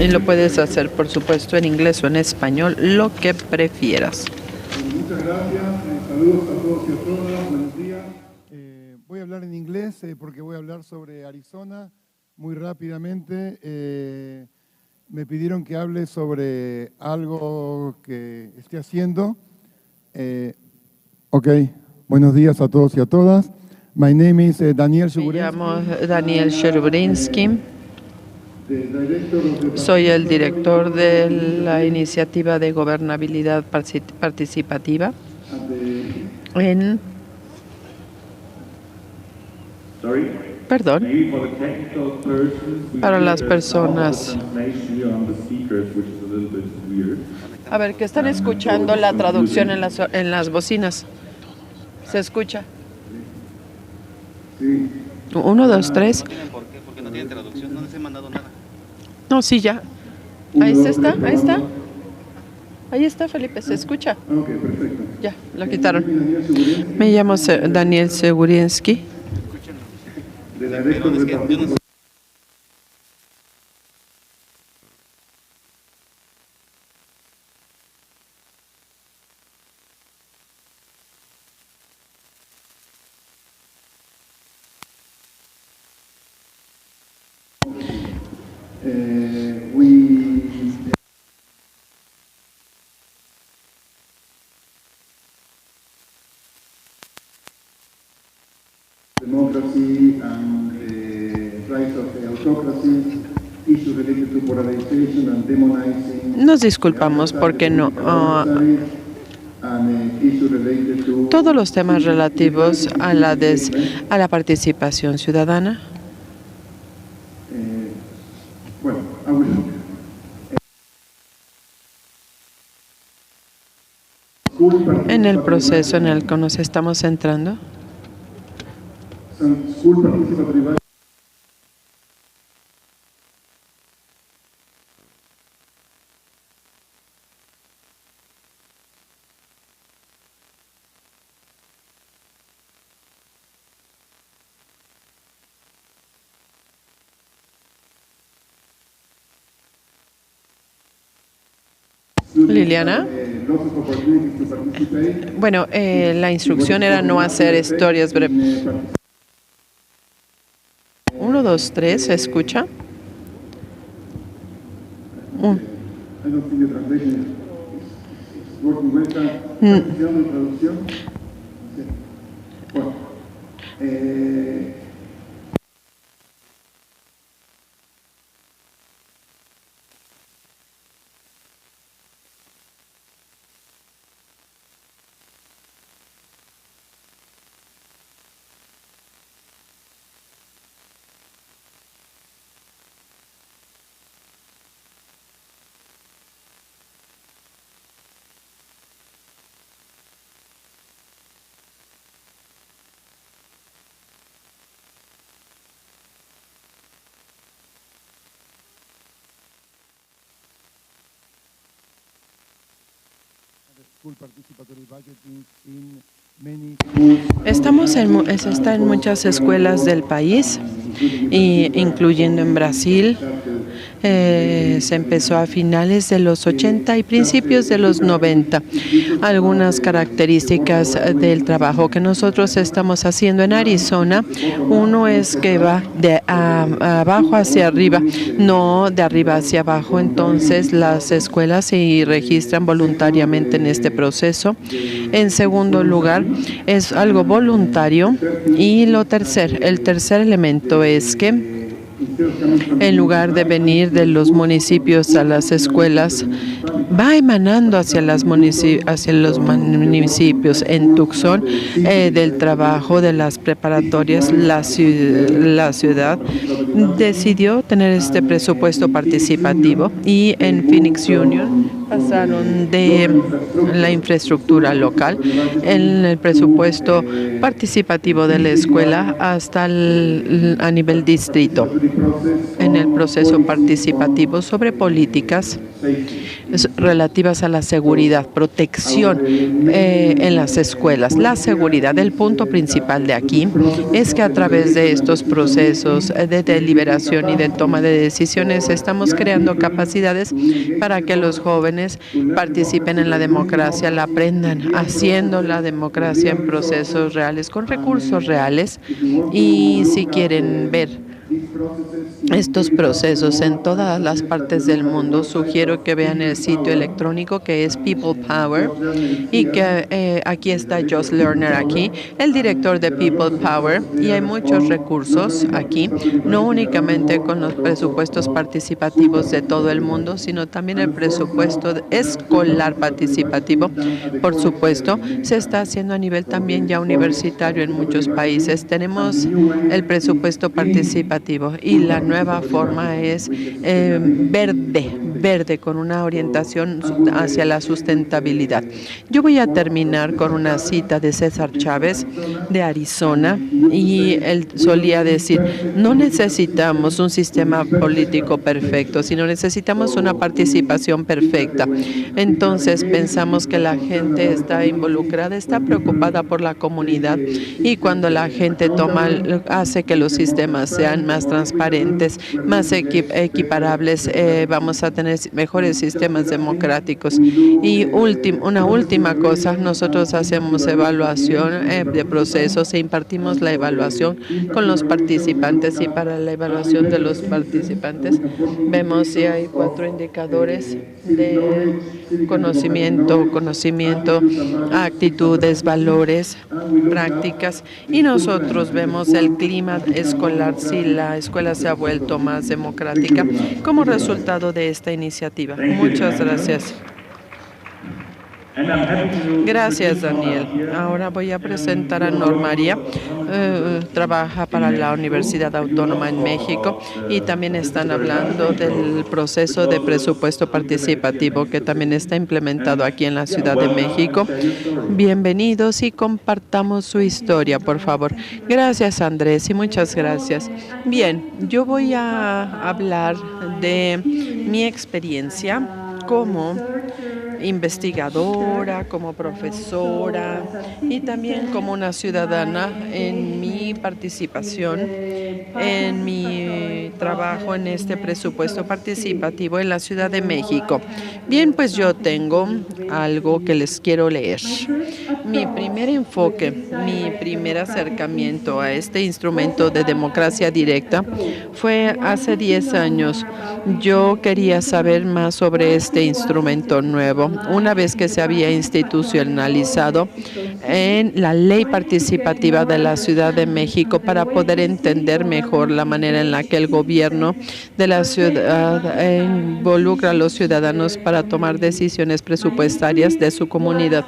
Y lo puedes hacer, por supuesto, en inglés o en español, lo que prefieras. Muchas gracias. Saludos a todos y a todas. Buenos días. Voy a hablar en inglés porque voy a hablar sobre Arizona muy rápidamente. Me pidieron que hable sobre algo que esté haciendo. Ok, buenos días a todos y a todas. My name is Daniel Shurensky. Me llamo Daniel Shurensky. Soy el director de la iniciativa de gobernabilidad participativa Perdón. Para las personas. A ver, que están escuchando la traducción en las bocinas. ¿Se escucha? 1, 2, 3. ¿Por qué? Porque no tiene traducción, no les he mandado nada. No, sí, ya. Ahí está, ahí está. Ahí está, Felipe, ¿se escucha? Ok, perfecto. Ya, lo quitaron. Me llamo Daniel Shurensky. Perdón, es que yo no sé. Democracy and rights of autocracy, issues related to polarization and demonizing. Nos disculpamos porque no. Todos los temas relativos a la participación ciudadana. En el proceso en el que nos estamos centrando. Liliana. Bueno, la instrucción era no hacer historias breves. 1, 2, 3, ¿se escucha? Está en muchas escuelas del país, incluyendo en Brasil. Se empezó a finales de los 80 y principios de los 90. Algunas características del trabajo que nosotros estamos haciendo en Arizona. Uno es que va de abajo hacia arriba, no de arriba hacia abajo. Entonces, las escuelas se registran voluntariamente en este proceso. En segundo lugar, es algo voluntario. Y el tercer elemento es que en lugar de venir de los municipios a las escuelas, va emanando hacia los municipios. En Tucson, del trabajo de las preparatorias, la ciudad decidió tener este presupuesto participativo, y en Phoenix Union pasaron de la infraestructura local en el presupuesto participativo de la escuela hasta a nivel distrito, en el proceso participativo sobre políticas relativas a la seguridad, protección en las escuelas. La seguridad, el punto principal de aquí es que a través de estos procesos de deliberación y de toma de decisiones estamos creando capacidades para que los jóvenes participen en la democracia, la aprendan haciendo la democracia en procesos reales, con recursos reales. Y si quieren ver estos procesos en todas las partes del mundo, sugiero que vean el sitio electrónico que es People Power y que aquí está Josh Lerner aquí, el director de People Power, y hay muchos recursos aquí, no únicamente con los presupuestos participativos de todo el mundo, sino también el presupuesto escolar participativo. Por supuesto, se está haciendo a nivel también ya universitario en muchos países. Tenemos el presupuesto participativo y la nueva forma es verde, con una orientación hacia la sustentabilidad. Yo voy a terminar con una cita de César Chávez de Arizona, y él solía decir: no necesitamos un sistema político perfecto, sino necesitamos una participación perfecta. Entonces pensamos que la gente está involucrada, está preocupada por la comunidad, y cuando la gente hace que los sistemas sean más transparentes, más equiparables, vamos a tener mejores sistemas democráticos. Y una última cosa, nosotros hacemos evaluación de procesos e impartimos la evaluación con los participantes, y para la evaluación de los participantes vemos si hay 4 indicadores de conocimiento, actitudes, valores, prácticas, y nosotros vemos el clima escolar, si la escuela se ha vuelto más democrática como resultado de esta iniciativa. Muchas gracias. Gracias, Daniel. Ahora voy a presentar a Nor María. Trabaja para la Universidad Autónoma en México, y también están hablando del proceso de presupuesto participativo que también está implementado aquí en la Ciudad de México. Bienvenidos y compartamos su historia, por favor. Gracias, Andrés, y muchas gracias. Bien, yo voy a hablar de mi experiencia como investigadora, como profesora y también como una ciudadana en mi participación, en mi trabajo en este presupuesto participativo en la Ciudad de México. Bien, pues yo tengo algo que les quiero leer. Mi primer enfoque, mi primer acercamiento a este instrumento de democracia directa fue hace 10 años. Yo quería saber más sobre este instrumento nuevo, una vez que se había institucionalizado en la ley participativa de la Ciudad de México, para poder entender mejor la manera en la que el gobierno de la ciudad involucra a los ciudadanos para tomar decisiones presupuestarias de su comunidad.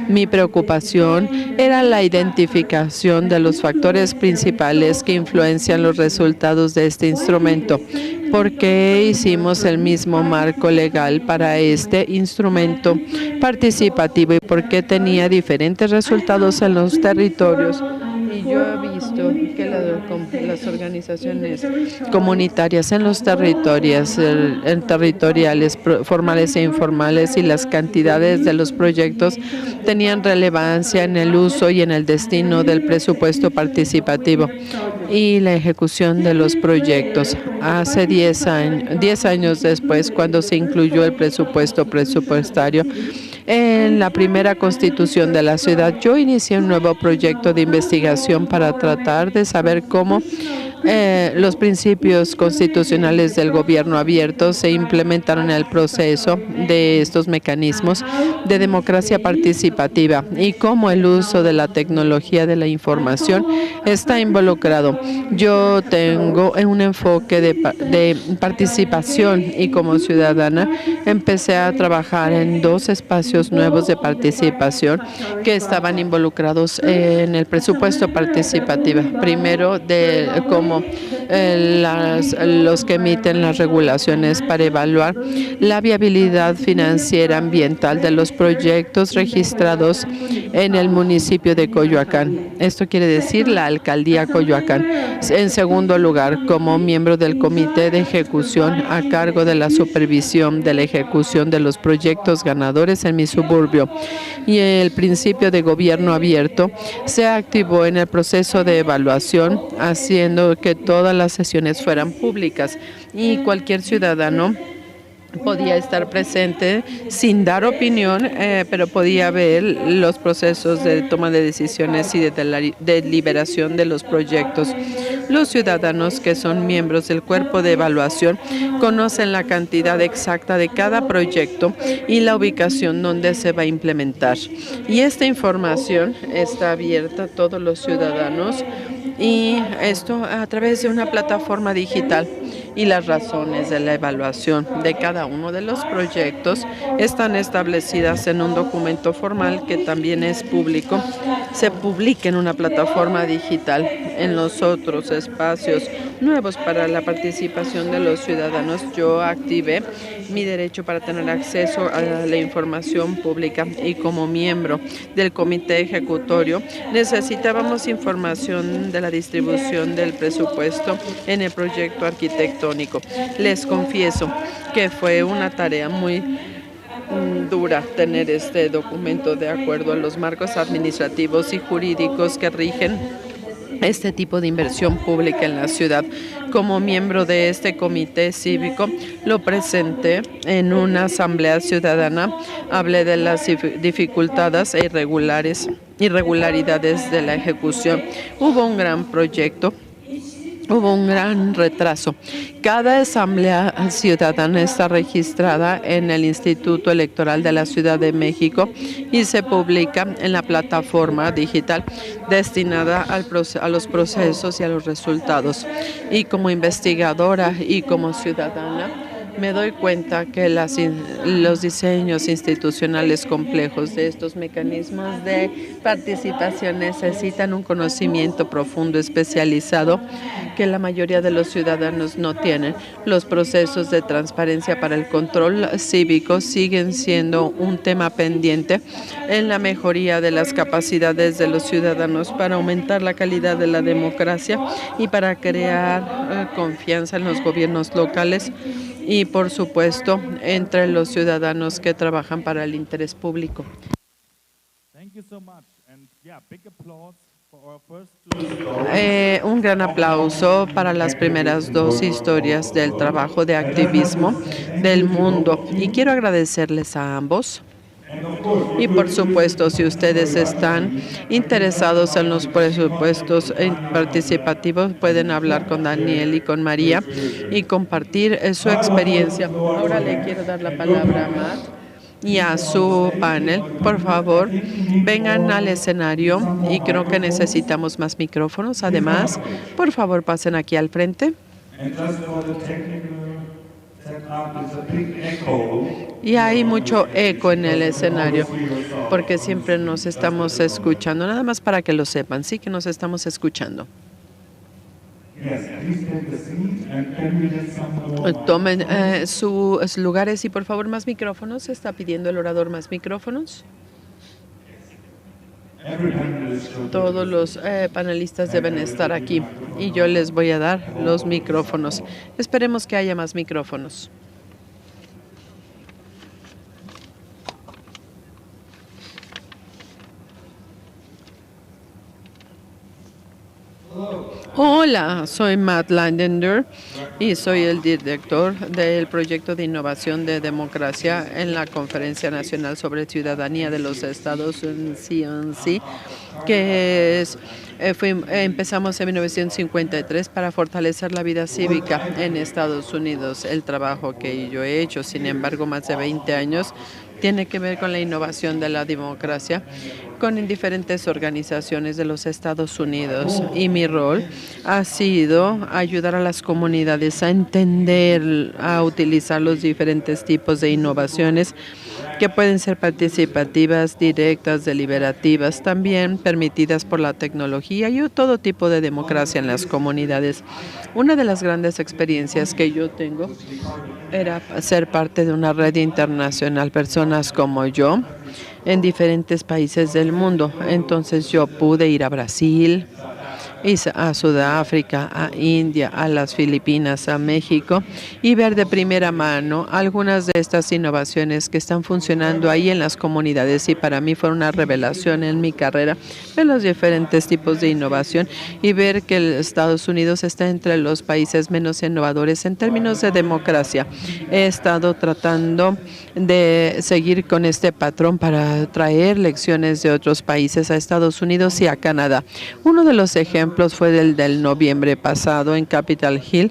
Mi preocupación era la identificación de los factores principales que influencian los resultados de este instrumento. ¿Por qué hicimos el mismo marco legal para este instrumento participativo y por qué tenía diferentes resultados en los territorios? Y yo he visto que las organizaciones comunitarias en los territorios, territoriales, formales e informales, y las cantidades de los proyectos tenían relevancia en el uso y en el destino del presupuesto participativo y la ejecución de los proyectos. Hace 10 años después, cuando se incluyó el presupuestario en la primera constitución de la ciudad, yo inicié un nuevo proyecto de investigación para tratar de saber cómo los principios constitucionales del gobierno abierto se implementaron en el proceso de estos mecanismos de democracia participativa y cómo el uso de la tecnología de la información está involucrado. Yo tengo un enfoque de participación, y como ciudadana empecé a trabajar en 2 espacios nuevos de participación que estaban involucrados en el presupuesto participativo. Primero, como los que emiten las regulaciones para evaluar la viabilidad financiera ambiental de los proyectos registrados en el municipio de Coyoacán. Esto quiere decir la alcaldía Coyoacán. En segundo lugar, como miembro del comité de ejecución a cargo de la supervisión de la ejecución de los proyectos ganadores en mi suburbio. Y el principio de gobierno abierto se activó en el proceso de evaluación, haciendo que todas las sesiones fueran públicas y cualquier ciudadano podía estar presente sin dar opinión, pero podía ver los procesos de toma de decisiones y de deliberación de los proyectos. Los ciudadanos que son miembros del cuerpo de evaluación conocen la cantidad exacta de cada proyecto y la ubicación donde se va a implementar. Y esta información está abierta a todos los ciudadanos, y esto a través de una plataforma digital. Y las razones de la evaluación de cada uno de los proyectos están establecidas en un documento formal que también es público. Se publica en una plataforma digital. En los otros espacios nuevos para la participación de los ciudadanos, yo activé mi derecho para tener acceso a la información pública, y como miembro del comité ejecutorio necesitábamos información de la distribución del presupuesto en el proyecto arquitectónico. Les confieso que fue una tarea muy dura tener este documento de acuerdo a los marcos administrativos y jurídicos que rigen este tipo de inversión pública en la ciudad. Como miembro de este comité cívico, lo presenté en una asamblea ciudadana. Hablé de las dificultades e irregularidades de la ejecución. Hubo un gran proyecto. Hubo un gran retraso. Cada asamblea ciudadana está registrada en el Instituto Electoral de la Ciudad de México y se publica en la plataforma digital destinada a los procesos y a los resultados. Y como investigadora y como ciudadana, me doy cuenta que los diseños institucionales complejos de estos mecanismos de participación necesitan un conocimiento profundo, especializado, que la mayoría de los ciudadanos no tienen. Los procesos de transparencia para el control cívico siguen siendo un tema pendiente en la mejoría de las capacidades de los ciudadanos para aumentar la calidad de la democracia y para crear confianza en los gobiernos locales y, por supuesto, entre los ciudadanos que trabajan para el interés público. Un gran aplauso para las primeras dos historias del trabajo de activismo del mundo. Y quiero agradecerles a ambos. Y por supuesto, si ustedes están interesados en los presupuestos participativos, pueden hablar con Daniel y con María y compartir su experiencia. Ahora le quiero dar la palabra a Matt y a su panel. Por favor, vengan al escenario, y creo que necesitamos más micrófonos. Además, por favor, pasen aquí al frente. Y hay mucho eco en el escenario, porque siempre nos estamos escuchando. Nada más para que lo sepan, sí que nos estamos escuchando. Tomen sus lugares y por favor más micrófonos. Está pidiendo el orador más micrófonos. Todos los panelistas deben estar aquí y yo les voy a dar los micrófonos. Esperemos que haya más micrófonos. Hola, soy Matt Landender y soy el director del proyecto de innovación de democracia en la Conferencia Nacional sobre Ciudadanía de los Estados CNC, que empezamos en 1953 para fortalecer la vida cívica en Estados Unidos. El trabajo que yo he hecho, sin embargo, más de 20 años, tiene que ver con la innovación de la democracia con diferentes organizaciones de los Estados Unidos, y mi rol ha sido ayudar a las comunidades a entender, a utilizar los diferentes tipos de innovaciones que pueden ser participativas, directas, deliberativas, también permitidas por la tecnología y todo tipo de democracia en las comunidades. Una de las grandes experiencias que yo tengo era ser parte de una red internacional, personas como yo, en diferentes países del mundo. Entonces yo pude ir a Brasil, a Sudáfrica, a India, a las Filipinas, a México y ver de primera mano algunas de estas innovaciones que están funcionando ahí en las comunidades. Y para mí fue una revelación en mi carrera ver los diferentes tipos de innovación y ver que Estados Unidos está entre los países menos innovadores en términos de democracia. He estado tratando de seguir con este patrón para traer lecciones de otros países a Estados Unidos y a Canadá. Uno de los ejemplos fue el del noviembre pasado en Capitol Hill,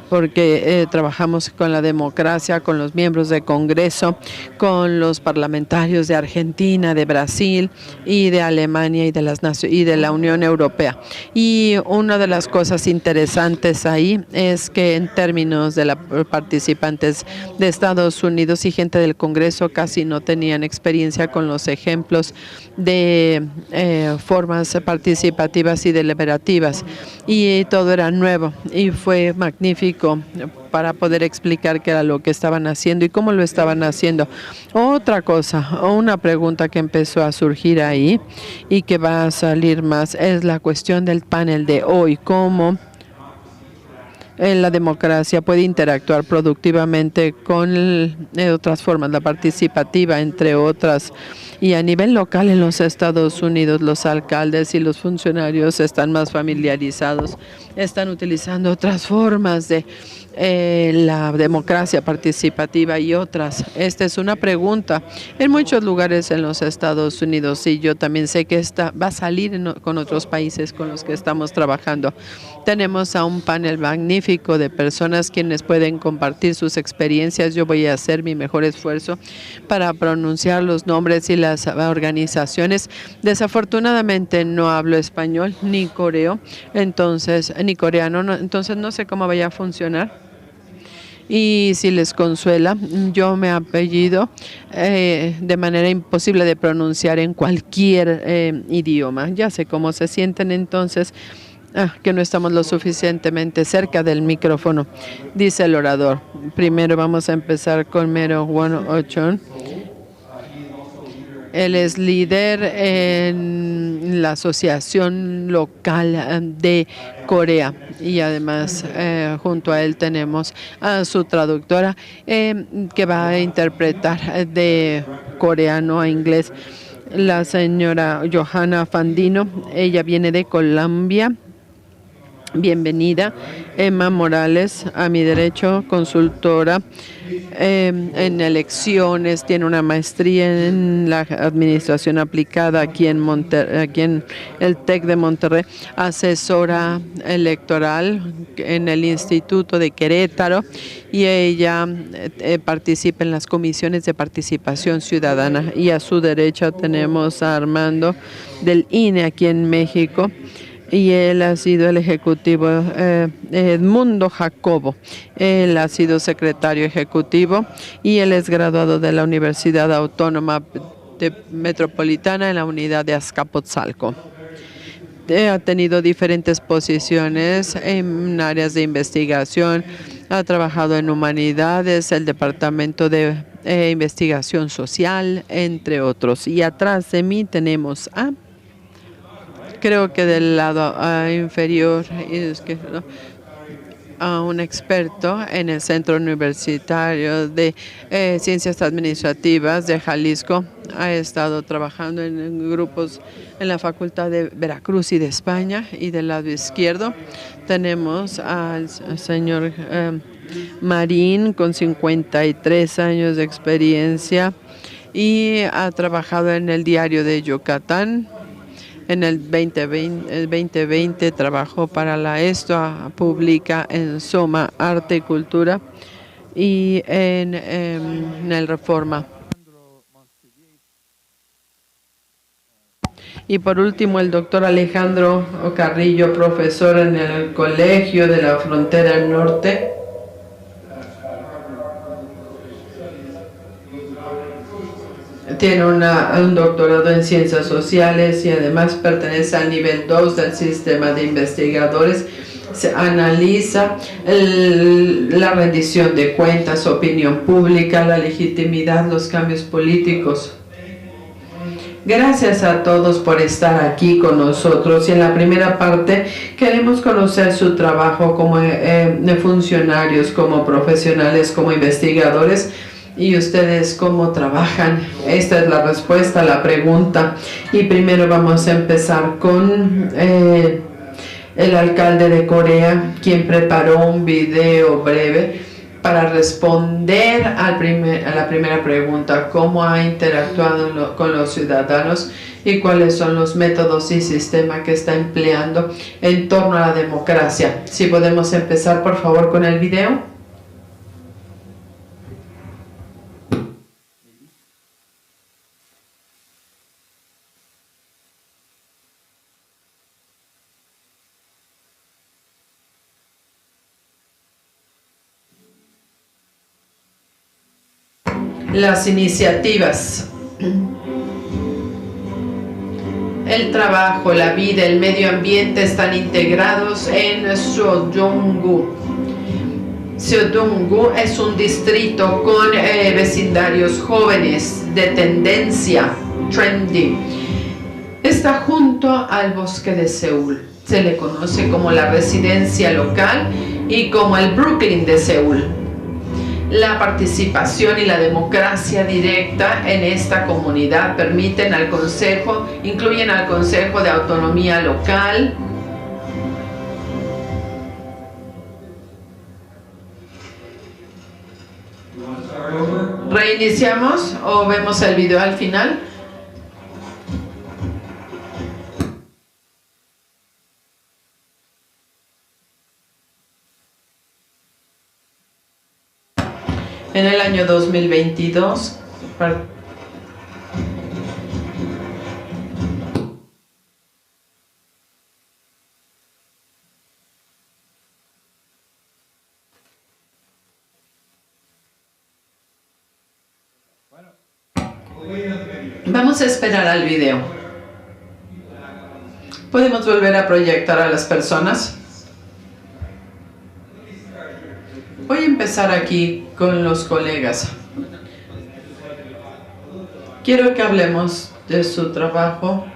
porque trabajamos con la democracia, con los miembros del Congreso, con los parlamentarios de Argentina, de Brasil y de Alemania y de la Unión Europea. Y una de las cosas interesantes ahí es que en términos de participantes de Estados Unidos y gente del Congreso casi no tenían experiencia con los ejemplos de formas participativas y deliberativas, y todo era nuevo y fue magnífico para poder explicar qué era lo que estaban haciendo y cómo lo estaban haciendo. Otra cosa, o una pregunta que empezó a surgir ahí y que va a salir más, es la cuestión del panel de hoy, cómo la democracia puede interactuar productivamente con otras formas, la participativa, entre otras. Y a nivel local en los Estados Unidos, los alcaldes y los funcionarios están más familiarizados, están utilizando otras formas de la democracia participativa y otras. Esta es una pregunta en muchos lugares en los Estados Unidos y yo también sé que esta va a salir con otros países con los que estamos trabajando. Tenemos a un panel magnífico de personas quienes pueden compartir sus experiencias. Yo voy a hacer mi mejor esfuerzo para pronunciar los nombres y las organizaciones. Desafortunadamente no hablo español ni coreano, entonces no sé cómo vaya a funcionar. Y si les consuela, yo me apellido de manera imposible de pronunciar en cualquier idioma. Ya sé cómo se sienten, entonces que no estamos lo suficientemente cerca del micrófono, dice el orador. Primero vamos a empezar con Mero Won Ochon. Él es líder en la asociación local de Corea y además junto a él tenemos a su traductora que va a interpretar de coreano a inglés, la señora Johanna Fandino. Ella viene de Colombia. Bienvenida. Emma Morales, a mi derecho, consultora en elecciones, tiene una maestría en la administración aplicada aquí en el TEC de Monterrey, asesora electoral en el Instituto de Querétaro, y ella participa en las comisiones de participación ciudadana. Y a su derecha tenemos a Armando del INE aquí en México. Y él ha sido el ejecutivo, Edmundo Jacobo. Él ha sido secretario ejecutivo y él es graduado de la Universidad Autónoma Metropolitana en la unidad de Azcapotzalco. Ha tenido diferentes posiciones en áreas de investigación, ha trabajado en humanidades, el Departamento de Investigación Social, entre otros. Y atrás de mí tenemos creo que del lado inferior a un experto en el Centro Universitario de Ciencias Administrativas de Jalisco. Ha estado trabajando en grupos en la Facultad de Veracruz y de España. Y del lado izquierdo tenemos al señor Marín, con 53 años de experiencia, y ha trabajado en el Diario de Yucatán. En el 2020 trabajó para la ESTO, publica en Soma Arte y Cultura y en el Reforma. Y por último, el doctor Alejandro Carrillo, profesor en el Colegio de la Frontera Norte. tiene un doctorado en ciencias sociales y además pertenece al nivel 2 del sistema de investigadores. Se analiza la rendición de cuentas, opinión pública, la legitimidad, los cambios políticos. Gracias a todos por estar aquí con nosotros y en la primera parte queremos conocer su trabajo como funcionarios, como profesionales, como investigadores y ustedes cómo trabajan. Esta es la respuesta a la pregunta y primero vamos a empezar con el alcalde de Corea, quien preparó un video breve para responder a la primera pregunta, cómo ha interactuado con los ciudadanos y cuáles son los métodos y sistema que está empleando en torno a la democracia. Si podemos empezar, por favor, con el video. Las iniciativas, el trabajo, la vida, el medio ambiente están integrados en Seodong-gu. Seodong-gu es un distrito con vecindarios jóvenes de tendencia trendy. Está junto al bosque de Seúl. Se le conoce como la residencia local y como el Brooklyn de Seúl. La participación y la democracia directa en esta comunidad incluyen al Consejo de Autonomía Local, ¿reiniciamos o vemos el video al final? En el año 2022, vamos a esperar al video. ¿Podemos volver a proyectar a las personas? Voy a empezar aquí con los colegas. Quiero que hablemos de su trabajo,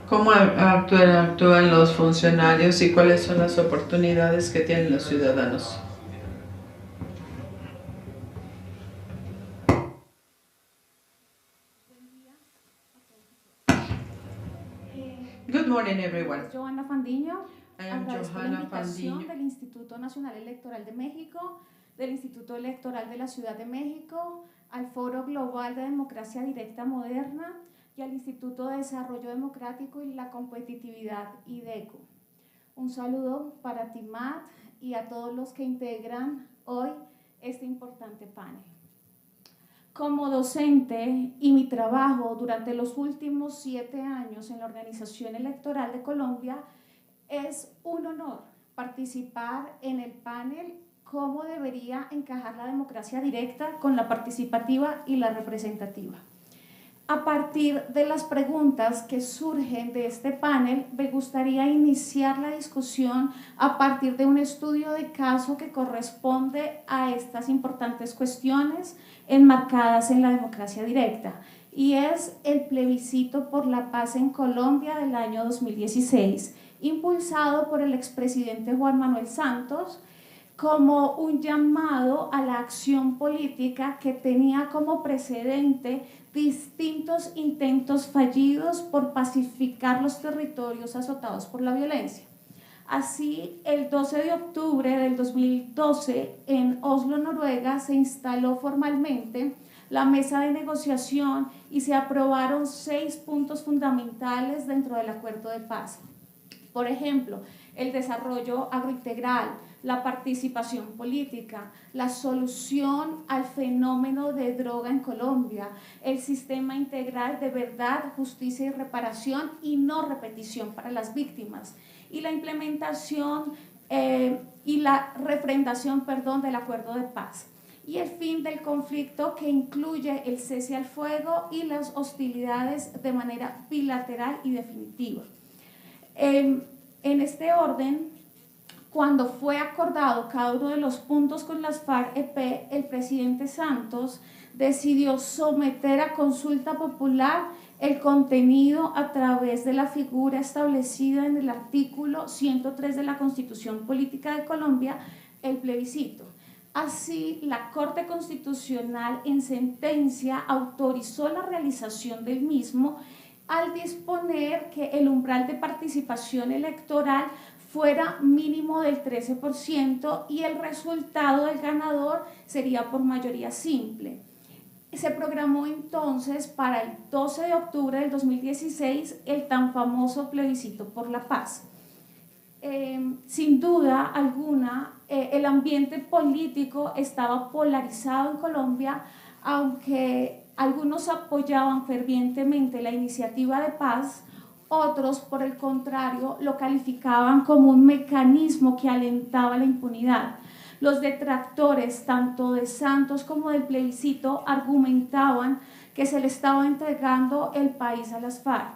cómo actúan los funcionarios y cuáles son las oportunidades que tienen los ciudadanos. Good morning, everyone. Johanna Fandiño. I am Agradezco la Johanna invitación Fandiño del Instituto Nacional Electoral de México, del Instituto Electoral de la Ciudad de México, al Foro Global de Democracia Directa Moderna y al Instituto de Desarrollo Democrático y la Competitividad, IDECO. Un saludo para ti, Matt, y a todos los que integran hoy este importante panel. Como docente y mi trabajo durante los últimos 7 años en la Organización Electoral de Colombia, es un honor participar en el panel cómo debería encajar la democracia directa con la participativa y la representativa. A partir de las preguntas que surgen de este panel, me gustaría iniciar la discusión a partir de un estudio de caso que corresponde a estas importantes cuestiones enmarcadas en la democracia directa, y es el plebiscito por la paz en Colombia del año 2016, impulsado por el expresidente Juan Manuel Santos, como un llamado a la acción política que tenía como precedente distintos intentos fallidos por pacificar los territorios azotados por la violencia. Así, el 12 de octubre del 2012, en Oslo, Noruega, se instaló formalmente la mesa de negociación y se aprobaron 6 puntos fundamentales dentro del acuerdo de paz. Por ejemplo, el desarrollo agrointegral, la participación política, la solución al fenómeno de droga en Colombia, el sistema integral de verdad, justicia y reparación y no repetición para las víctimas, y la implementación y la refrendación del acuerdo de paz. y el fin del conflicto, que incluye el cese al fuego y las hostilidades de manera bilateral y definitiva. En este orden, cuando fue acordado cada uno de los puntos con las FARC-EP, el presidente Santos decidió someter a consulta popular el contenido a través de la figura establecida en el artículo 103 de la Constitución Política de Colombia, el plebiscito. Así, la Corte Constitucional en sentencia autorizó la realización del mismo al disponer que el umbral de participación electoral fuera mínimo del 13% y el resultado del ganador sería por mayoría simple. Se programó entonces para el 12 de octubre del 2016 el tan famoso plebiscito por la paz. Sin duda alguna, el ambiente político estaba polarizado en Colombia, aunque algunos apoyaban fervientemente la iniciativa de paz, otros, por el contrario, lo calificaban como un mecanismo que alentaba la impunidad. Los detractores, tanto de Santos como del plebiscito, argumentaban que se le estaba entregando el país a las FARC.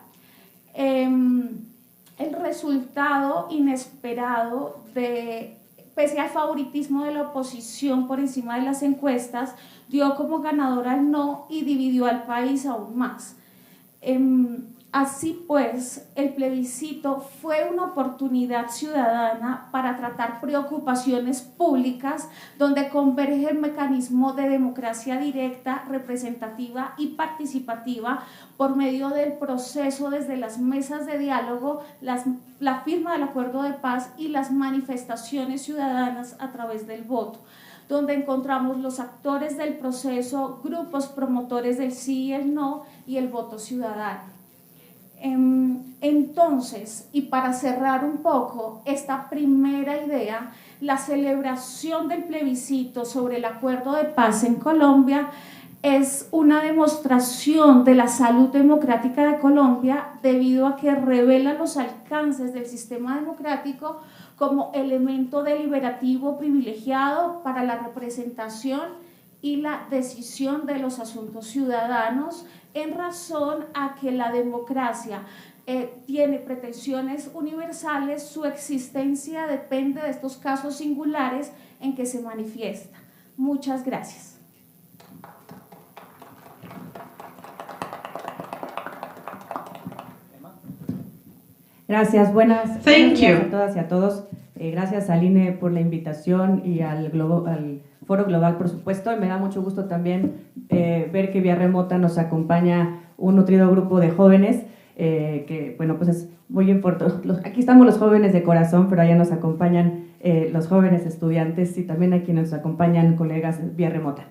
El resultado inesperado, pese al favoritismo de la oposición por encima de las encuestas, dio como ganador al no y dividió al país aún más. Así pues, el plebiscito fue una oportunidad ciudadana para tratar preocupaciones públicas donde converge el mecanismo de democracia directa, representativa y participativa por medio del proceso desde las mesas de diálogo, la firma del acuerdo de paz y las manifestaciones ciudadanas a través del voto, donde encontramos los actores del proceso, grupos promotores del sí y el no y el voto ciudadano. Entonces, y para cerrar un poco esta primera idea, la celebración del plebiscito sobre el acuerdo de paz en Colombia es una demostración de la salud democrática de Colombia debido a que revela los alcances del sistema democrático como elemento deliberativo privilegiado para la representación y la decisión de los asuntos ciudadanos, en razón a que la democracia tiene pretensiones universales, su existencia depende de estos casos singulares en que se manifiesta. Muchas gracias. Gracias, buenas días a todas y a todos. Gracias al INE por la invitación y al Foro Global, por supuesto, y me da mucho gusto también ver que vía remota nos acompaña un nutrido grupo de jóvenes, que bueno, pues es muy importante. Aquí estamos los jóvenes de corazón, pero allá nos acompañan los jóvenes estudiantes y también aquí nos acompañan colegas vía remota.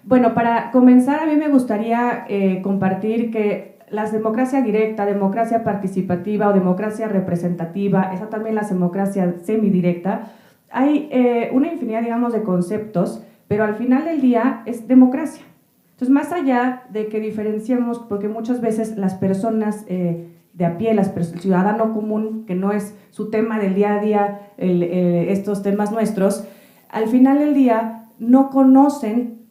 Bueno, para comenzar, a mí me gustaría compartir que la democracia directa, democracia participativa o democracia representativa, esa también la democracia semidirecta, hay una infinidad, digamos, de conceptos, pero al final del día es democracia. Entonces, más allá de que diferenciemos, porque muchas veces las personas de a pie, el ciudadano común, que no es su tema del día a día, estos temas nuestros, al final del día no conocen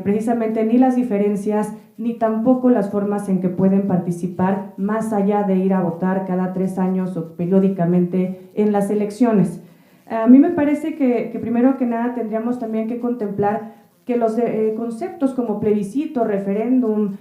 precisamente ni las diferencias, ni tampoco las formas en que pueden participar, más allá de ir a votar cada 3 años o periódicamente en las elecciones. A mí me parece que primero que nada tendríamos también que contemplar que los conceptos como plebiscito, referéndum,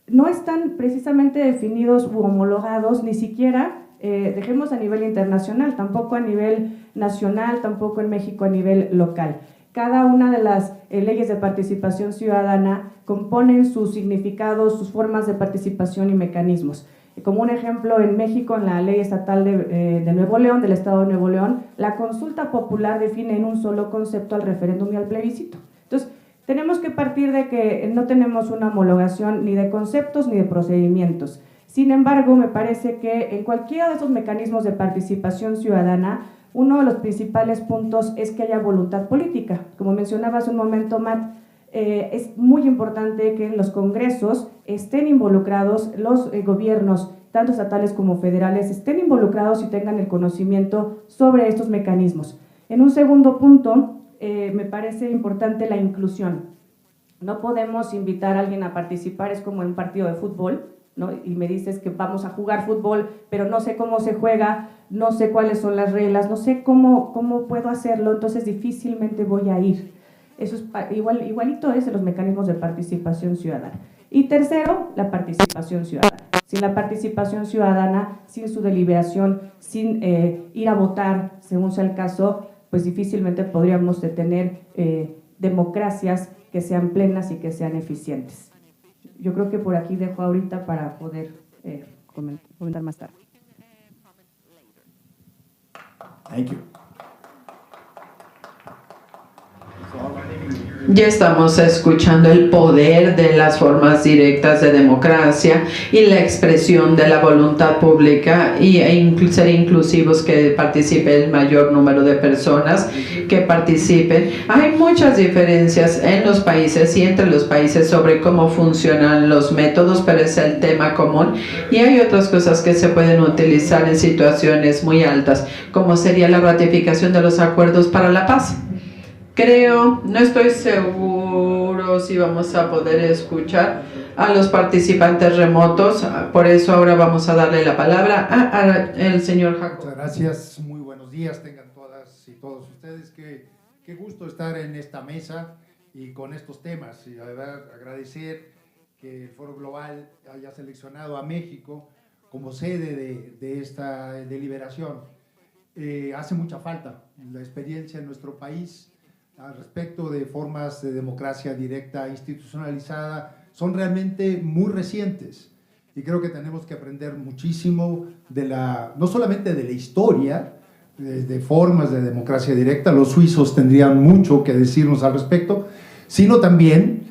no están precisamente definidos u homologados, ni siquiera, dejemos a nivel internacional, tampoco a nivel nacional, tampoco en México a nivel local. Cada una de las leyes de participación ciudadana componen sus significados, sus formas de participación y mecanismos. Como un ejemplo, en México, en la ley estatal de Nuevo León, del Estado de Nuevo León, la consulta popular define en un solo concepto al referéndum y al plebiscito. Entonces, tenemos que partir de que no tenemos una homologación ni de conceptos ni de procedimientos. Sin embargo, me parece que en cualquiera de esos mecanismos de participación ciudadana, uno de los principales puntos es que haya voluntad política. Como mencionaba hace un momento, Matt, es muy importante que en los congresos estén involucrados los gobiernos, tanto estatales como federales, estén involucrados y tengan el conocimiento sobre estos mecanismos. En un segundo punto, me parece importante la inclusión. No podemos invitar a alguien a participar, es como en un partido de fútbol, ¿no? Y me dices que vamos a jugar fútbol, pero no sé cómo se juega, no sé cuáles son las reglas, no sé cómo puedo hacerlo, entonces difícilmente voy a ir. Eso es igualito es de los mecanismos de participación ciudadana. Y tercero, la participación ciudadana. Sin la participación ciudadana, sin su deliberación, sin ir a votar, según sea el caso, pues difícilmente podríamos tener democracias que sean plenas y que sean eficientes. Yo creo que por aquí dejo ahorita para poder comentar más tarde. Thank you. Ya estamos escuchando el poder de las formas directas de democracia y la expresión de la voluntad pública y ser inclusivos, que participe el mayor número de personas que participen. Hay muchas diferencias en los países y entre los países sobre cómo funcionan los métodos, pero es el tema común, y hay otras cosas que se pueden utilizar en situaciones muy altas, como sería la ratificación de los acuerdos para la paz. No estoy seguro si vamos a poder escuchar a los participantes remotos, por eso ahora vamos a darle la palabra al señor Jacob. Muchas gracias, muy buenos días tengan todas y todos ustedes. Qué gusto estar en esta mesa y con estos temas, y agradecer que el Foro Global haya seleccionado a México como sede de esta deliberación. Hace mucha falta la experiencia en nuestro país al respecto de formas de democracia directa institucionalizada son realmente muy recientes, y creo que tenemos que aprender muchísimo no solamente de la historia de formas de democracia directa. Los suizos tendrían mucho que decirnos al respecto, sino también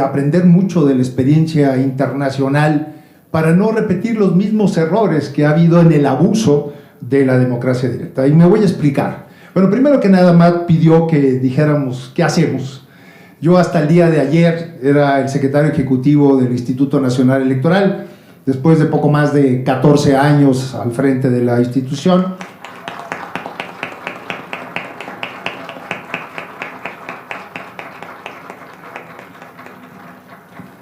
aprender mucho de la experiencia internacional para no repetir los mismos errores que ha habido en el abuso de la democracia directa. Y me voy a explicar. Bueno, primero que nada, Matt pidió que dijéramos qué hacemos. Yo hasta el día de ayer era el secretario ejecutivo del Instituto Nacional Electoral, después de poco más de 14 años al frente de la institución.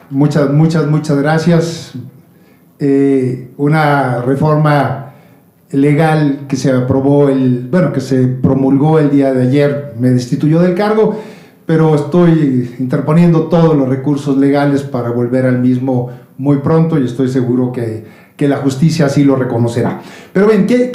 Muchas gracias. Una reforma legal que se aprobó, que se promulgó el día de ayer, me destituyó del cargo, pero estoy interponiendo todos los recursos legales para volver al mismo muy pronto, y estoy seguro que la justicia así lo reconocerá. Pero ven, ¿qué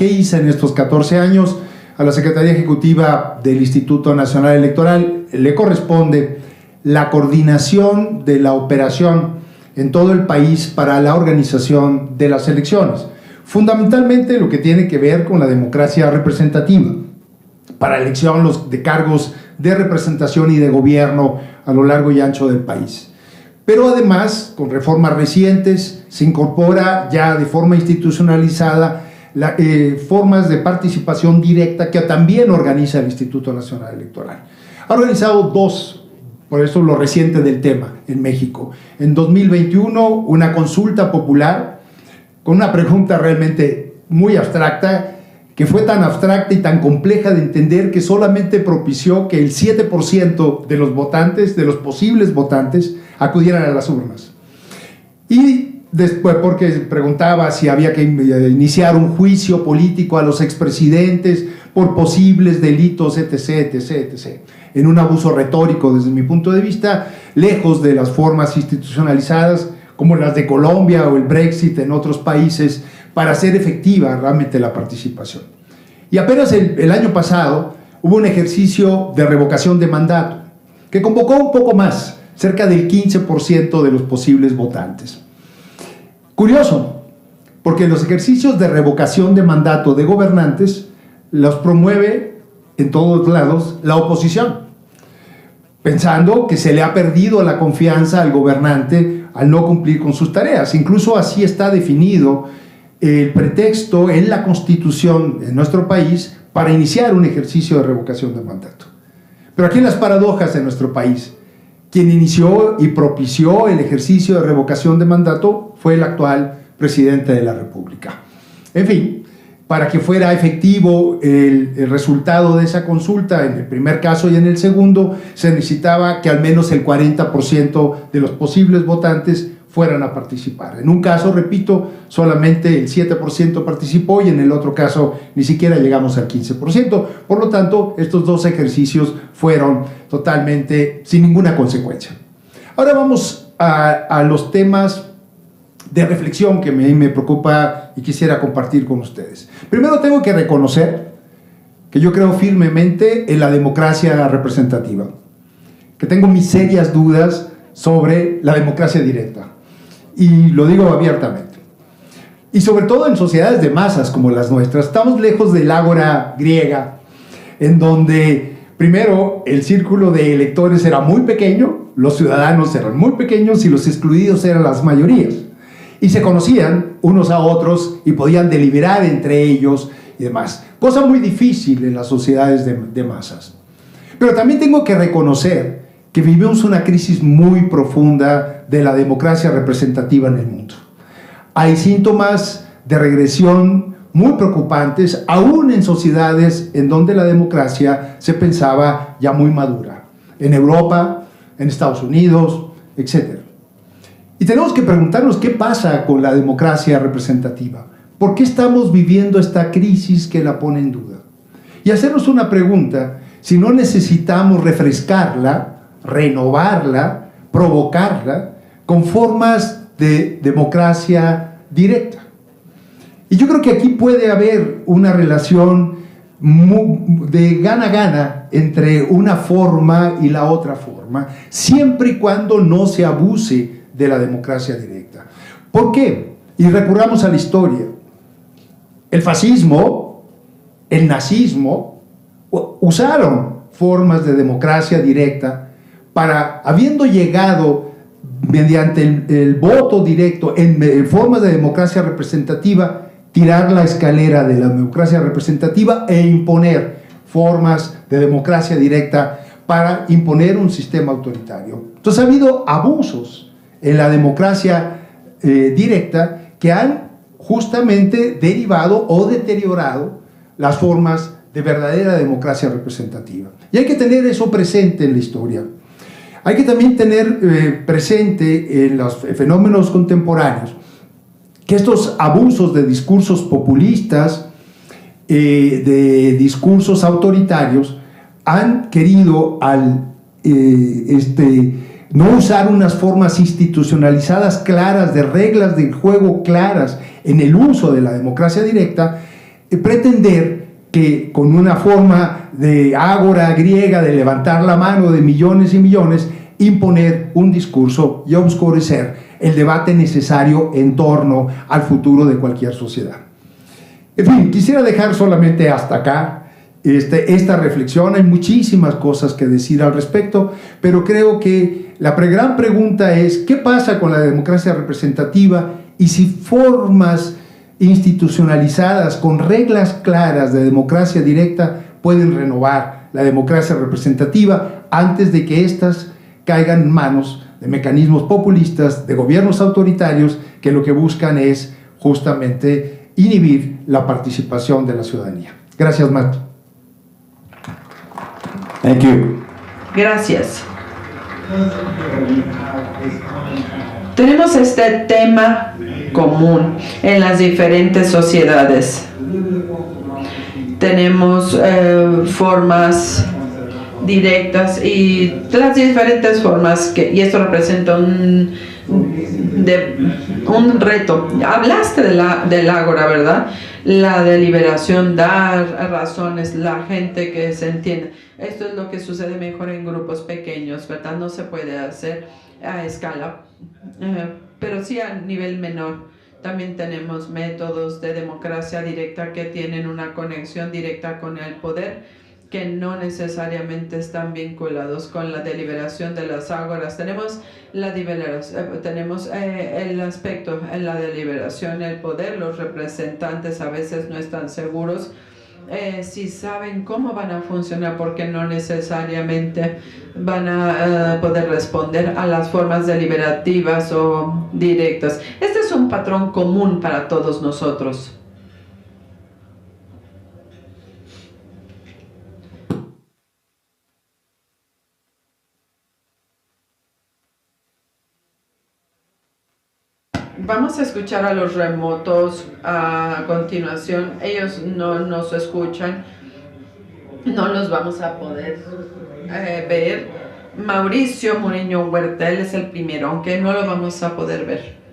hice en estos 14 años? A la Secretaría Ejecutiva del Instituto Nacional Electoral le corresponde la coordinación de la operación en todo el país para la organización de las elecciones. Fundamentalmente lo que tiene que ver con la democracia representativa, para elección de cargos de representación y de gobierno a lo largo y ancho del país. Pero además, con reformas recientes, se incorpora ya de forma institucionalizada formas de participación directa que también organiza el Instituto Nacional Electoral. Ha organizado dos, por eso lo reciente del tema, en México. En 2021, una consulta popular con una pregunta realmente muy abstracta, que fue tan abstracta y tan compleja de entender que solamente propició que el 7% de los votantes, de los posibles votantes, acudieran a las urnas. Y después, porque preguntaba si había que iniciar un juicio político a los expresidentes por posibles delitos, etc., en un abuso retórico, desde mi punto de vista, lejos de las formas institucionalizadas como las de Colombia o el Brexit en otros países, para hacer efectiva realmente la participación. Y apenas el año pasado hubo un ejercicio de revocación de mandato que convocó un poco más, cerca del 15% de los posibles votantes. Curioso, porque los ejercicios de revocación de mandato de gobernantes los promueve en todos lados la oposición, pensando que se le ha perdido la confianza al gobernante al no cumplir con sus tareas. Incluso así está definido el pretexto en la Constitución de nuestro país para iniciar un ejercicio de revocación de mandato. Pero aquí en las paradojas de nuestro país, quien inició y propició el ejercicio de revocación de mandato fue el actual presidente de la República. En fin, para que fuera efectivo el resultado de esa consulta, en el primer caso y en el segundo, se necesitaba que al menos el 40% de los posibles votantes fueran a participar. En un caso, repito, solamente el 7% participó y en el otro caso ni siquiera llegamos al 15%. Por lo tanto, estos dos ejercicios fueron totalmente sin ninguna consecuencia. Ahora vamos a los temas de reflexión que me preocupa y quisiera compartir con ustedes. Primero tengo que reconocer que yo creo firmemente en la democracia representativa, que tengo mis serias dudas sobre la democracia directa, y lo digo abiertamente. Y sobre todo en sociedades de masas como las nuestras, estamos lejos del ágora griega, en donde primero el círculo de electores era muy pequeño, los ciudadanos eran muy pequeños y los excluidos eran las mayorías. Y se conocían unos a otros y podían deliberar entre ellos y demás. Cosa muy difícil en las sociedades de masas. Pero también tengo que reconocer que vivimos una crisis muy profunda de la democracia representativa en el mundo. Hay síntomas de regresión muy preocupantes, aún en sociedades en donde la democracia se pensaba ya muy madura. En Europa, en Estados Unidos, etc. Y tenemos que preguntarnos qué pasa con la democracia representativa. ¿Por qué estamos viviendo esta crisis que la pone en duda? Y hacernos una pregunta, si no necesitamos refrescarla, renovarla, provocarla con formas de democracia directa. Y yo creo que aquí puede haber una relación de gana-gana entre una forma y la otra forma, siempre y cuando no se abuse de la democracia directa. ¿Por qué? Y recurramos a la historia. El fascismo, el nazismo, usaron formas de democracia directa para, habiendo llegado mediante el voto directo en formas de democracia representativa, tirar la escalera de la democracia representativa e imponer formas de democracia directa para imponer un sistema autoritario. Entonces ha habido abusos en la democracia directa que han justamente derivado o deteriorado las formas de verdadera democracia representativa. Y hay que tener eso presente en la historia. Hay que también tener presente en los fenómenos contemporáneos que estos abusos de discursos populistas, de discursos autoritarios, han querido no usar unas formas institucionalizadas claras, de reglas de juego claras en el uso de la democracia directa, pretender que con una forma de ágora griega, de levantar la mano de millones y millones, imponer un discurso y obscurecer el debate necesario en torno al futuro de cualquier sociedad. En fin, quisiera dejar solamente hasta acá esta reflexión. Hay muchísimas cosas que decir al respecto, pero creo que la gran pregunta es ¿qué pasa con la democracia representativa? Y si formas institucionalizadas con reglas claras de democracia directa pueden renovar la democracia representativa antes de que éstas caigan en manos de mecanismos populistas, de gobiernos autoritarios que lo que buscan es justamente inhibir la participación de la ciudadanía. Gracias, Matt. Thank you. Gracias. Tenemos este tema común en las diferentes sociedades. Tenemos formas directas y las diferentes formas y esto representa un reto. Hablaste del ágora, ¿verdad? La deliberación, dar razones, la gente que se entiende. Esto es lo que sucede mejor en grupos pequeños, ¿verdad? No se puede hacer a escala, pero sí a nivel menor. También tenemos métodos de democracia directa que tienen una conexión directa con el poder, que no necesariamente están vinculados con la deliberación de las ágoras. Tenemos el aspecto en la deliberación, el poder. Los representantes a veces no están seguros si saben cómo van a funcionar, porque no necesariamente van a poder responder a las formas deliberativas o directas. Este es un patrón común para todos nosotros. Vamos a escuchar a los remotos a continuación. Ellos no nos escuchan, no los vamos a poder ver. Mauricio Murillo Huertel es el primero, aunque no lo vamos a poder ver.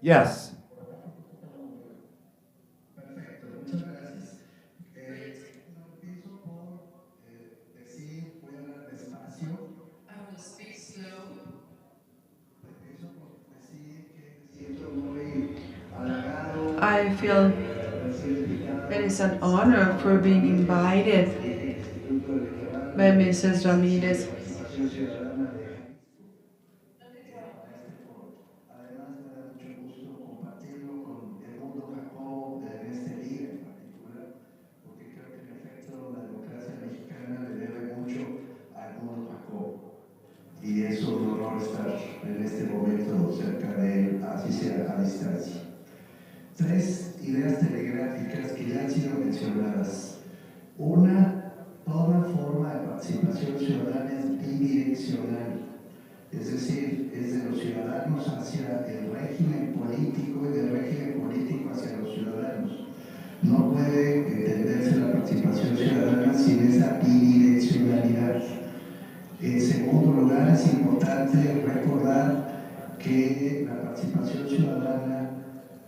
Yes. Perfecto, muchas gracias. Empiezo por decir, voy a hablar despacio. I will speak slow. Empiezo por decir que siento muy halagado. I feel it is an honor for being invited by Mrs. Ramírez. Y es un honor estar en este momento cerca de él, así sea a distancia. 3 ideas telegráficas que ya han sido mencionadas. Una, toda forma de participación ciudadana es bidireccional, es decir, es de los ciudadanos hacia el régimen político y del régimen político hacia los ciudadanos. No puede entenderse la participación ciudadana sin esa bidireccionalidad. En segundo lugar, es importante recordar que la participación ciudadana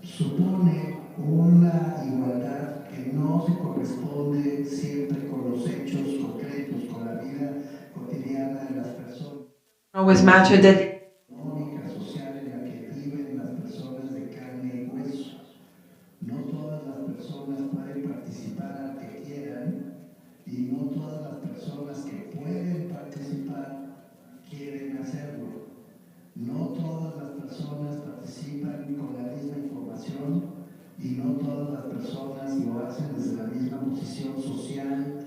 supone una igualdad que no se corresponde siempre con los hechos concretos, con la vida cotidiana de las personas. Always match it. Económica, social en la que viven las personas de carne y hueso. No todas las personas pueden participar al que quieran y no todas las personas que pueden participar quieren hacerlo. No todas las personas participan con la misma información y no todas las personas lo hacen desde la misma posición social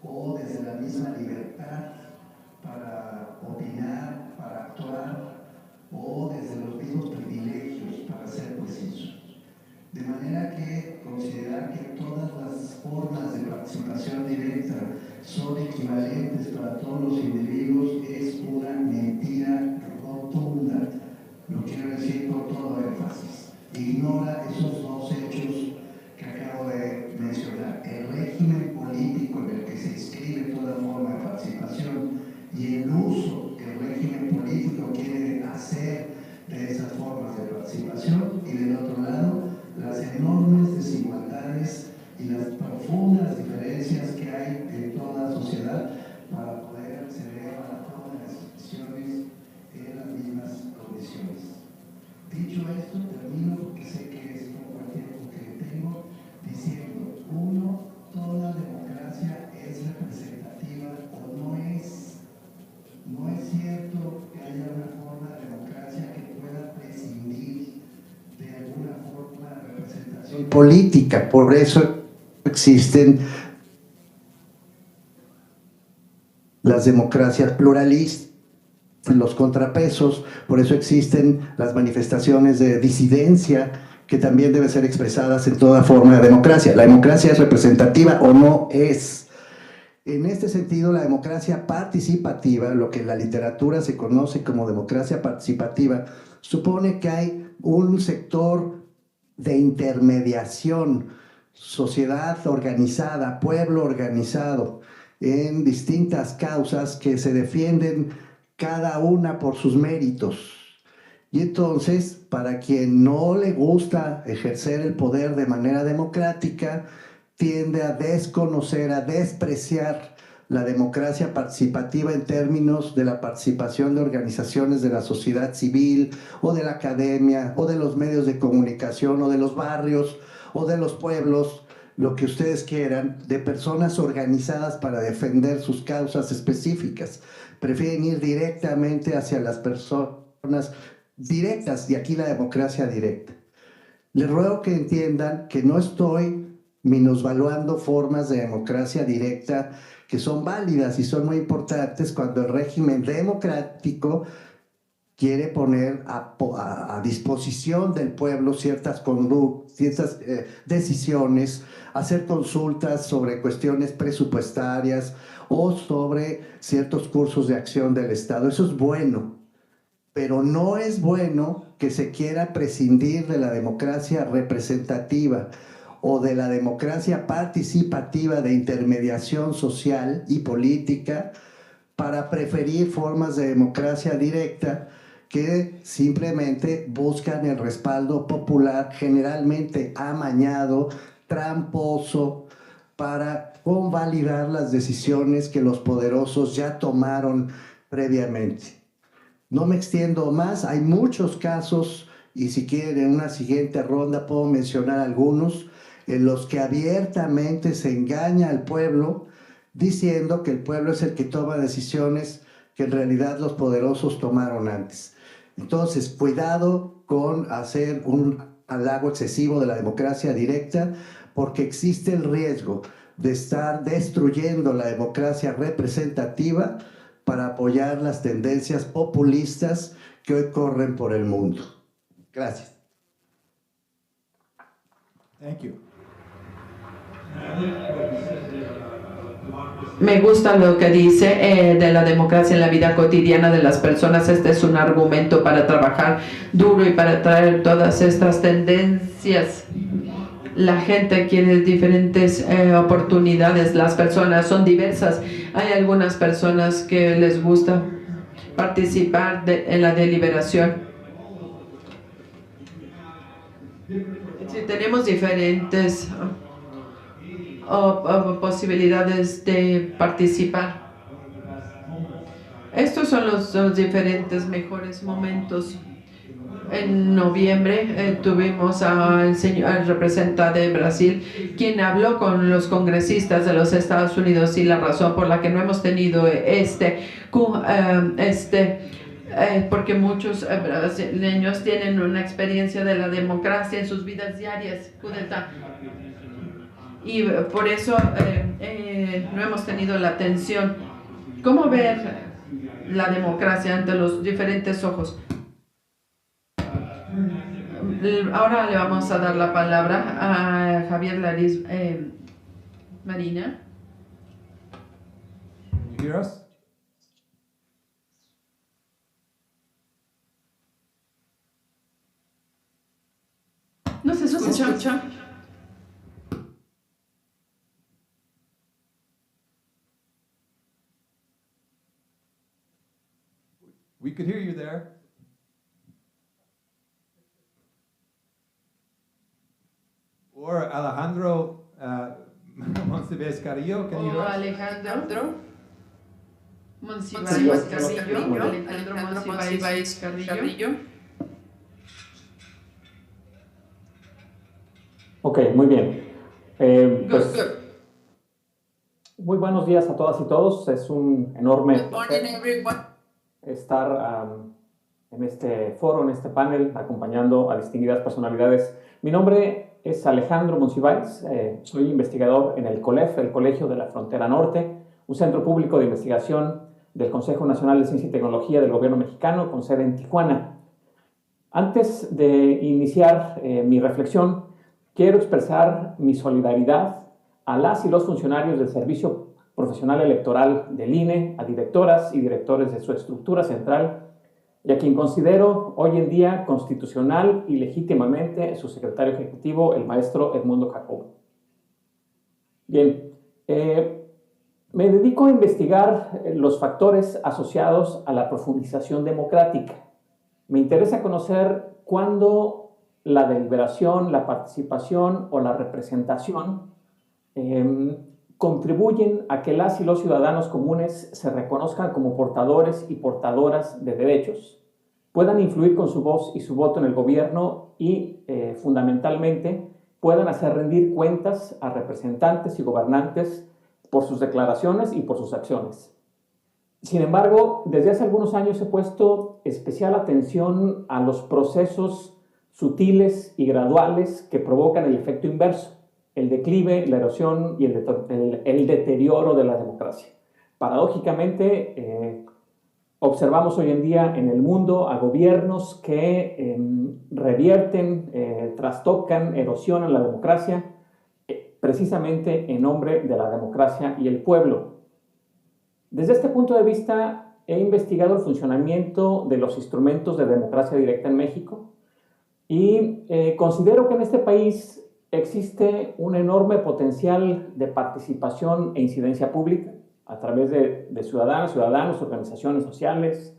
o desde la misma libertad para opinar, para actuar o desde los mismos privilegios, para ser precisos. De manera que considerar que todas las formas de participación directa son equivalentes para todos los individuos es una mentira rotunda. Lo quiero decir con todo énfasis. Ignora esos dos hechos que acabo de mencionar. El régimen político en el que se inscribe toda forma de participación y el uso que el régimen político quiere hacer de esas formas de participación, y del otro lado, las enormes desigualdades y las profundas diferencias que hay en toda sociedad para poder acceder a la toma de decisiones en las mismas condiciones. Dicho esto, termino porque sé que es poco el tiempo que tengo, diciendo, uno, toda democracia es representativa o no es. No es cierto que haya una forma de democracia que pueda prescindir de alguna forma de representación política. Por eso existen las democracias pluralistas, los contrapesos, por eso existen las manifestaciones de disidencia que también deben ser expresadas en toda forma de democracia. La democracia es representativa o no es. En este sentido, la democracia participativa, lo que en la literatura se conoce como democracia participativa, supone que hay un sector de intermediación, sociedad organizada, pueblo organizado, en distintas causas que se defienden cada una por sus méritos. Y entonces, para quien no le gusta ejercer el poder de manera democrática, tiende a desconocer, a despreciar la democracia participativa en términos de la participación de organizaciones de la sociedad civil o de la academia o de los medios de comunicación o de los barrios o de los pueblos, lo que ustedes quieran, de personas organizadas para defender sus causas específicas. Prefieren ir directamente hacia las personas directas, y aquí la democracia directa. Les ruego que entiendan que no estoy minusvaluando formas de democracia directa que son válidas y son muy importantes cuando el régimen democrático quiere poner a disposición del pueblo ciertas decisiones, hacer consultas sobre cuestiones presupuestarias o sobre ciertos cursos de acción del Estado. Eso es bueno, pero no es bueno que se quiera prescindir de la democracia representativa o de la democracia participativa de intermediación social y política para preferir formas de democracia directa que simplemente buscan el respaldo popular, generalmente amañado, tramposo, para convalidar las decisiones que los poderosos ya tomaron previamente. No me extiendo más, hay muchos casos, y si quieren en una siguiente ronda puedo mencionar algunos, en los que abiertamente se engaña al pueblo, diciendo que el pueblo es el que toma decisiones que en realidad los poderosos tomaron antes. Entonces, cuidado con hacer un halago excesivo de la democracia directa, porque existe el riesgo de estar destruyendo la democracia representativa para apoyar las tendencias populistas que hoy corren por el mundo. Gracias. Thank you. Me gusta lo que dice de la democracia en la vida cotidiana de las personas. Este es un argumento para trabajar duro y para traer todas estas tendencias. La gente quiere diferentes oportunidades. Las personas son diversas. Hay algunas personas que les gusta participar en la deliberación. Si tenemos diferentes posibilidades de participar. Estos son los diferentes mejores momentos. En noviembre tuvimos al representante de Brasil, quien habló con los congresistas de los Estados Unidos, y la razón por la que no hemos tenido porque muchos brasileños tienen una experiencia de la democracia en sus vidas diarias, y por eso no hemos tenido la atención. ¿Cómo ver la democracia ante los diferentes ojos? Ahora le vamos a dar la palabra a Javier Lariz Marina. Can you hear us? ¿No se escucha? We could hear you there. Or Alejandro Monsiváis Carrillo, can you hear us? Alejandro Monsiváis Carrillo. Ok, muy bien. Pues, muy buenos días a todas y todos. Es un enorme placer estar en este foro, en este panel, acompañando a distinguidas personalidades. Mi nombre es Alejandro Monsiváis, soy investigador en el COLEF, el Colegio de la Frontera Norte, un centro público de investigación del Consejo Nacional de Ciencia y Tecnología del Gobierno Mexicano, con sede en Tijuana. Antes de iniciar mi reflexión, quiero expresar mi solidaridad a las y los funcionarios del Servicio Profesional Electoral del INE, a directoras y directores de su estructura central, y a quien considero hoy en día constitucional y legítimamente su secretario ejecutivo, el maestro Edmundo Jacobo. Bien, me dedico a investigar los factores asociados a la profundización democrática. Me interesa conocer cuándo la deliberación, la participación o la representación contribuyen a que las y los ciudadanos comunes se reconozcan como portadores y portadoras de derechos, puedan influir con su voz y su voto en el gobierno y, fundamentalmente, puedan hacer rendir cuentas a representantes y gobernantes por sus declaraciones y por sus acciones. Sin embargo, desde hace algunos años he puesto especial atención a los procesos sutiles y graduales que provocan el efecto inverso, el declive, la erosión y el deterioro de la democracia. Paradójicamente, observamos hoy en día en el mundo a gobiernos que revierten, trastocan, erosionan la democracia, precisamente en nombre de la democracia y el pueblo. Desde este punto de vista, he investigado el funcionamiento de los instrumentos de democracia directa en México y considero que en este país existe un enorme potencial de participación e incidencia pública a través de ciudadanas, ciudadanos, organizaciones sociales,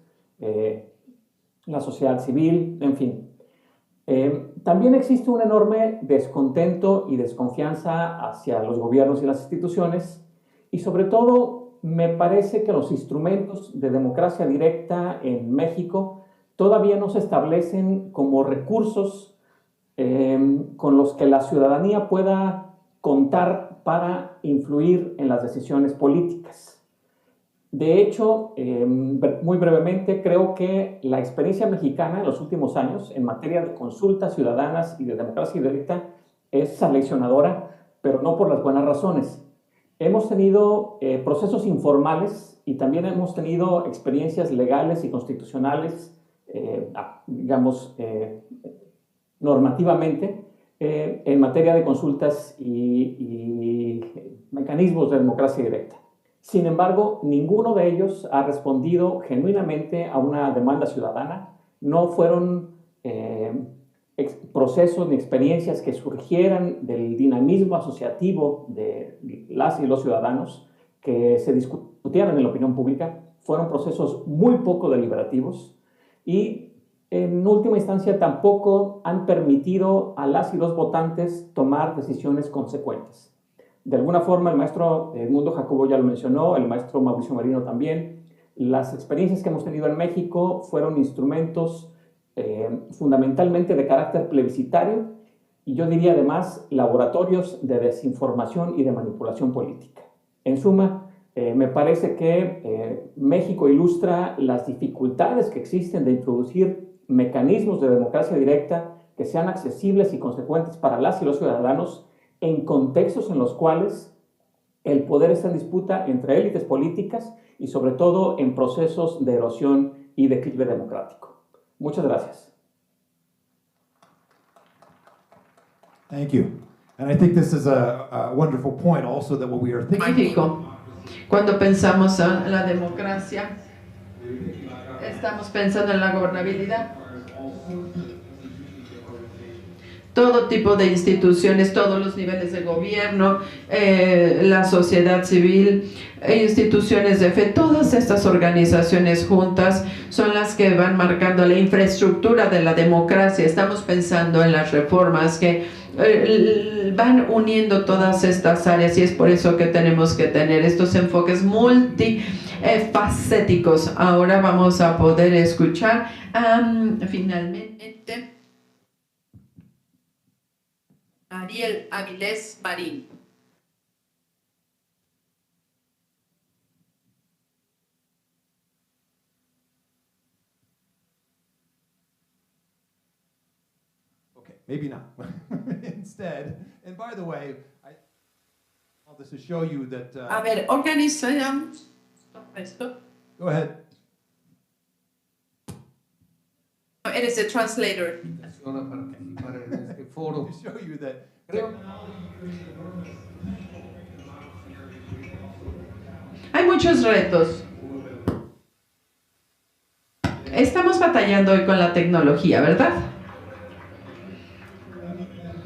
la sociedad civil, en fin. También existe un enorme descontento y desconfianza hacia los gobiernos y las instituciones, y sobre todo me parece que los instrumentos de democracia directa en México todavía no se establecen como recursos con los que la ciudadanía pueda contar para influir en las decisiones políticas. De hecho, muy brevemente, creo que la experiencia mexicana en los últimos años en materia de consultas ciudadanas y de democracia directa es aleccionadora, pero no por las buenas razones. Hemos tenido procesos informales y también hemos tenido experiencias legales y constitucionales, digamos, normativamente, en materia de consultas y mecanismos de democracia directa. Sin embargo, ninguno de ellos ha respondido genuinamente a una demanda ciudadana. No fueron procesos ni experiencias que surgieran del dinamismo asociativo de las y los ciudadanos que se discutieran en la opinión pública. Fueron procesos muy poco deliberativos y en última instancia tampoco han permitido a las y los votantes tomar decisiones consecuentes. De alguna forma, el maestro Edmundo Jacobo ya lo mencionó, el maestro Mauricio Merino también. Las experiencias que hemos tenido en México fueron instrumentos fundamentalmente de carácter plebiscitario y yo diría además laboratorios de desinformación y de manipulación política. En suma, me parece que México ilustra las dificultades que existen de introducir mecanismos de democracia directa que sean accesibles y consecuentes para las y los ciudadanos en contextos en los cuales el poder está en disputa entre élites políticas y sobre todo en procesos de erosión y declive democrático. Muchas gracias. Thank you. And I think this is a wonderful point also that what we are thinking. México. Cuando pensamos en la democracia, estamos pensando en la gobernabilidad. Todo tipo de instituciones, todos los niveles de gobierno, la sociedad civil, instituciones de fe, todas estas organizaciones juntas son las que van marcando la infraestructura de la democracia. Estamos pensando en las reformas que van uniendo todas estas áreas y es por eso que tenemos que tener estos enfoques multifacéticos. Ahora vamos a poder escuchar finalmente Ariel Avilés Marín. Okay, maybe not. Instead, and by the way, all this to show you that. A ver, organizamos esto. Go ahead. Eres el translator. Para este foro. To show you that. Hay muchos retos. Estamos batallando hoy con la tecnología, ¿verdad?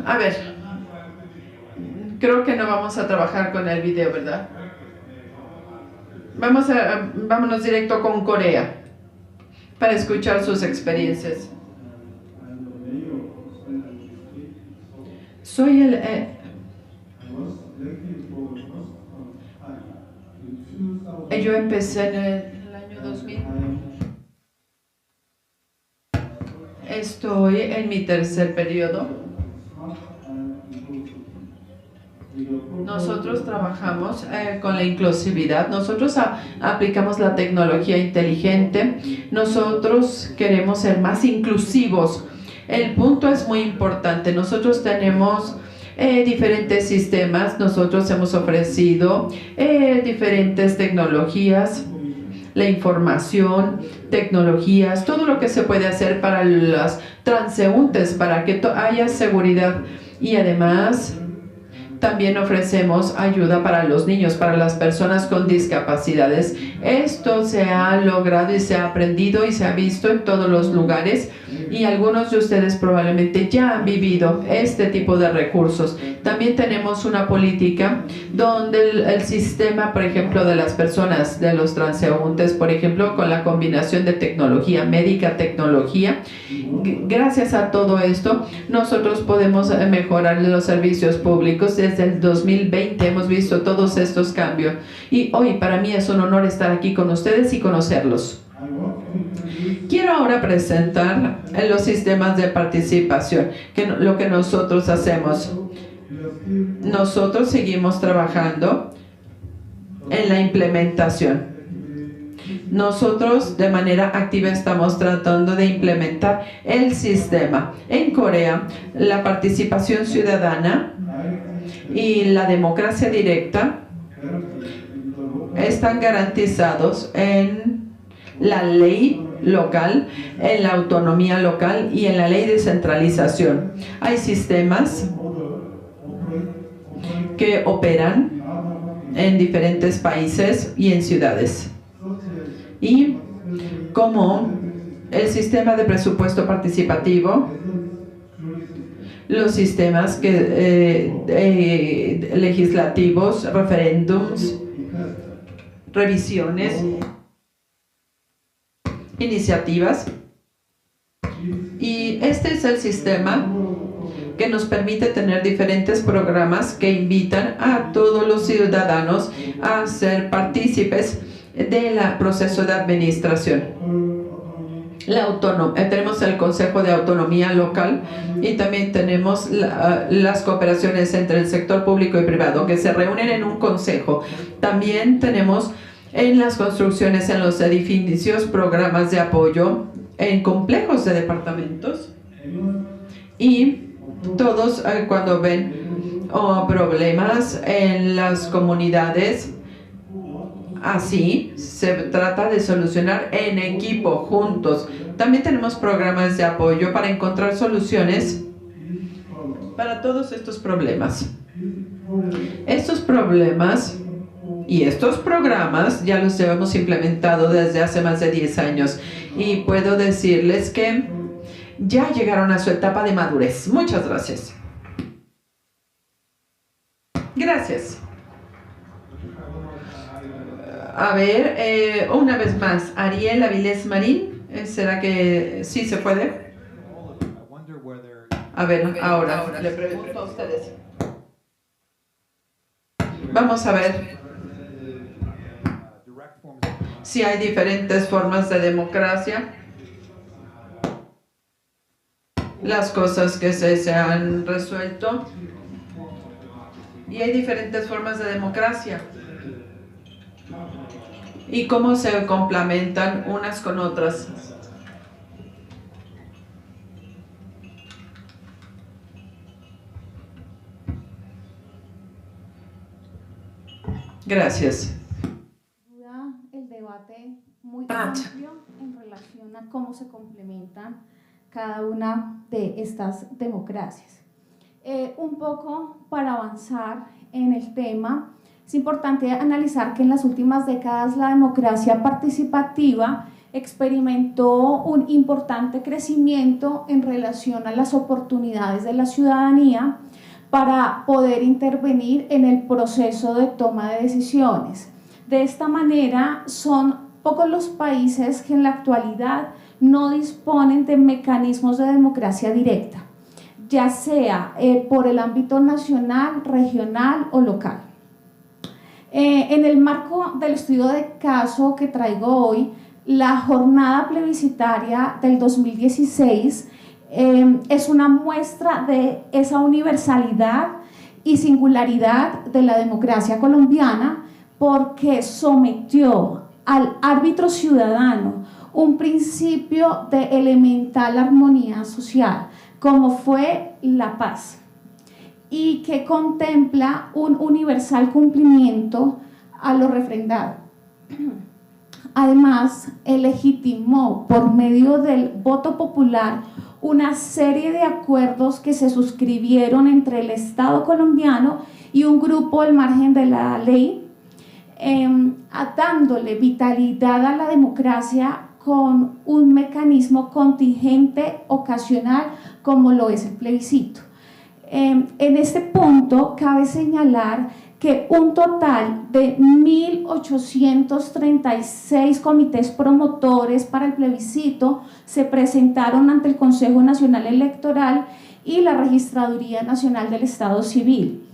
A ver, creo que no vamos a trabajar con el video, ¿verdad? Vámonos directo con Corea para escuchar sus experiencias. Soy yo empecé en el año 2000. Estoy en mi tercer periodo. Nosotros trabajamos con la inclusividad, nosotros aplicamos la tecnología inteligente, nosotros queremos ser más inclusivos. El punto es muy importante, nosotros tenemos diferentes sistemas, nosotros hemos ofrecido diferentes tecnologías la información, tecnologías, todo lo que se puede hacer para los transeúntes, para que haya seguridad. Y además también ofrecemos ayuda para los niños, para las personas con discapacidades. Esto se ha logrado y se ha aprendido y se ha visto en todos los lugares, y algunos de ustedes probablemente ya han vivido este tipo de recursos. También tenemos una política donde el sistema, por ejemplo, de las personas, de los transeúntes, por ejemplo, con la combinación de tecnología médica, tecnología, gracias a todo esto, nosotros podemos mejorar los servicios públicos. Desde el 2020 hemos visto todos estos cambios, y hoy para mí es un honor estar aquí con ustedes y conocerlos. Quiero ahora presentar los sistemas de participación, lo que nosotros hacemos. Nosotros seguimos trabajando en la implementación. Nosotros de manera activa estamos tratando de implementar el sistema. En Corea, la participación ciudadana y la democracia directa están garantizados en la ley local, en la autonomía local y en la ley de centralización. Hay sistemas que operan en diferentes países y en ciudades. Y como el sistema de presupuesto participativo, los sistemas legislativos, referéndums, revisiones, iniciativas. Y este es el sistema que nos permite tener diferentes programas que invitan a todos los ciudadanos a ser partícipes del proceso de administración. Tenemos el Consejo de Autonomía Local, y también tenemos las cooperaciones entre el sector público y privado que se reúnen en un consejo. También tenemos en las construcciones, en los edificios, programas de apoyo en complejos de departamentos, y todos cuando ven problemas en las comunidades, así se trata de solucionar en equipo, juntos. También tenemos programas de apoyo para encontrar soluciones para todos estos problemas. Estos problemas y estos programas ya los hemos implementado desde hace más de 10 años, y puedo decirles que ya llegaron a su etapa de madurez. Muchas gracias. Gracias. A ver, una vez más, Ariel Avilés Marín, ¿será que sí se puede? A ver, ahora le pregunto a ustedes. Vamos a ver si hay diferentes formas de democracia, las cosas que se han resuelto, y hay diferentes formas de democracia y cómo se complementan unas con otras. Gracias. El debate muy amplio en relación a cómo se complementan cada una de estas democracias. Un poco para avanzar en el tema, es importante analizar que en las últimas décadas la democracia participativa experimentó un importante crecimiento en relación a las oportunidades de la ciudadanía para poder intervenir en el proceso de toma de decisiones. De esta manera, son pocos los países que en la actualidad no disponen de mecanismos de democracia directa, ya sea por el ámbito nacional, regional o local. En el marco del estudio de caso que traigo hoy, la jornada plebiscitaria del 2016 es una muestra de esa universalidad y singularidad de la democracia colombiana, porque sometió al árbitro ciudadano un principio de elemental armonía social, como fue la paz, y que contempla un universal cumplimiento a lo refrendado. Además, legitimó por medio del voto popular una serie de acuerdos que se suscribieron entre el Estado colombiano y un grupo al margen de la ley, dándole vitalidad a la democracia con un mecanismo contingente ocasional como lo es el plebiscito. En este punto cabe señalar que un total de 1.836 comités promotores para el plebiscito se presentaron ante el Consejo Nacional Electoral y la Registraduría Nacional del Estado Civil.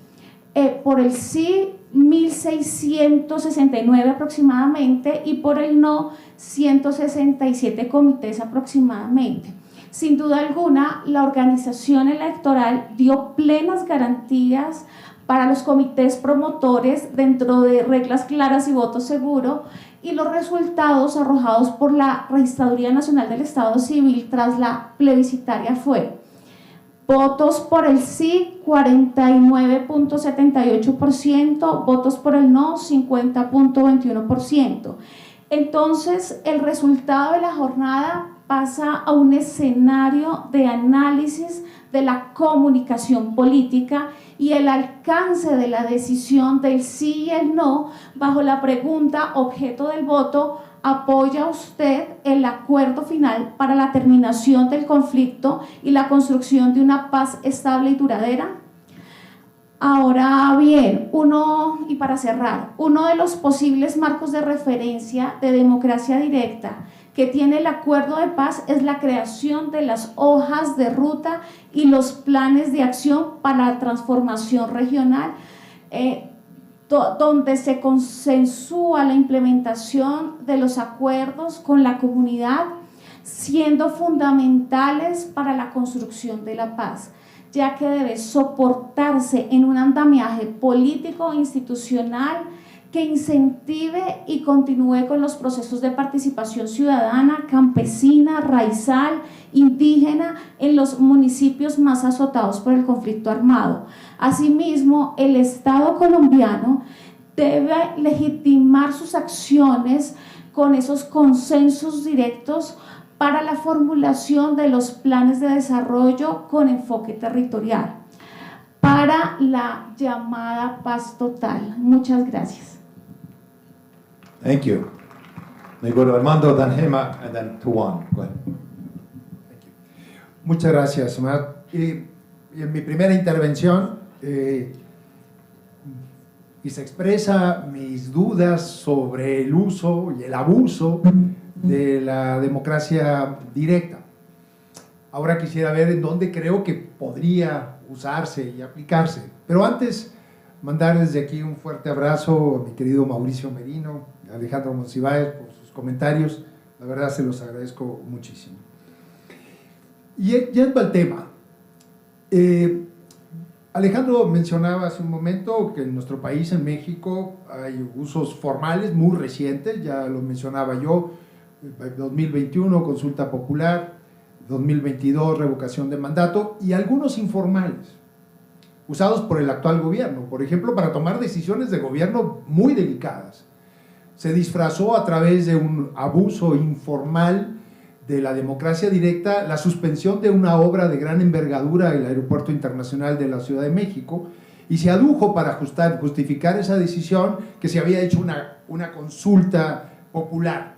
Por el sí, 1.669 aproximadamente, y por el no, 167 comités aproximadamente. Sin duda alguna, la organización electoral dio plenas garantías para los comités promotores dentro de reglas claras y voto seguro, y los resultados arrojados por la Registraduría Nacional del Estado Civil tras la plebiscitaria fue: votos por el sí 49.78%, votos por el no 50.21%. Entonces, el resultado de la jornada pasa a un escenario de análisis de la comunicación política y el alcance de la decisión del sí y el no bajo la pregunta objeto del voto: ¿apoya usted el acuerdo final para la terminación del conflicto y la construcción de una paz estable y duradera? Ahora bien, y para cerrar, uno de los posibles marcos de referencia de democracia directa que tiene el acuerdo de paz es la creación de las hojas de ruta y los planes de acción para la transformación regional, donde se consensúa la implementación de los acuerdos con la comunidad, siendo fundamentales para la construcción de la paz, ya que debe soportarse en un andamiaje político e institucional que incentive y continúe con los procesos de participación ciudadana, campesina, raizal, indígena en los municipios más azotados por el conflicto armado. Asimismo, el Estado colombiano debe legitimar sus acciones con esos consensos directos para la formulación de los planes de desarrollo con enfoque territorial para la llamada paz total. Muchas gracias. Thank you. We go to Armando, then Hema, and then Tuan. Go ahead. Muchas gracias, Omar. Y en mi primera intervención y se expresa mis dudas sobre el uso y el abuso de la democracia directa. Ahora quisiera ver en dónde creo que podría usarse y aplicarse. Pero antes, mandar desde aquí un fuerte abrazo a mi querido Mauricio Merino, a Alejandro Monsiváis por sus comentarios. La verdad se los agradezco muchísimo. Y yendo al tema, Alejandro mencionaba hace un momento que en nuestro país, en México, hay usos formales muy recientes, ya lo mencionaba yo, 2021 consulta popular, 2022 revocación de mandato, y algunos informales usados por el actual gobierno, por ejemplo, para tomar decisiones de gobierno muy delicadas. Se disfrazó a través de un abuso informal de la democracia directa la suspensión de una obra de gran envergadura, el Aeropuerto Internacional de la Ciudad de México, y se adujo para justificar esa decisión que se había hecho una consulta popular.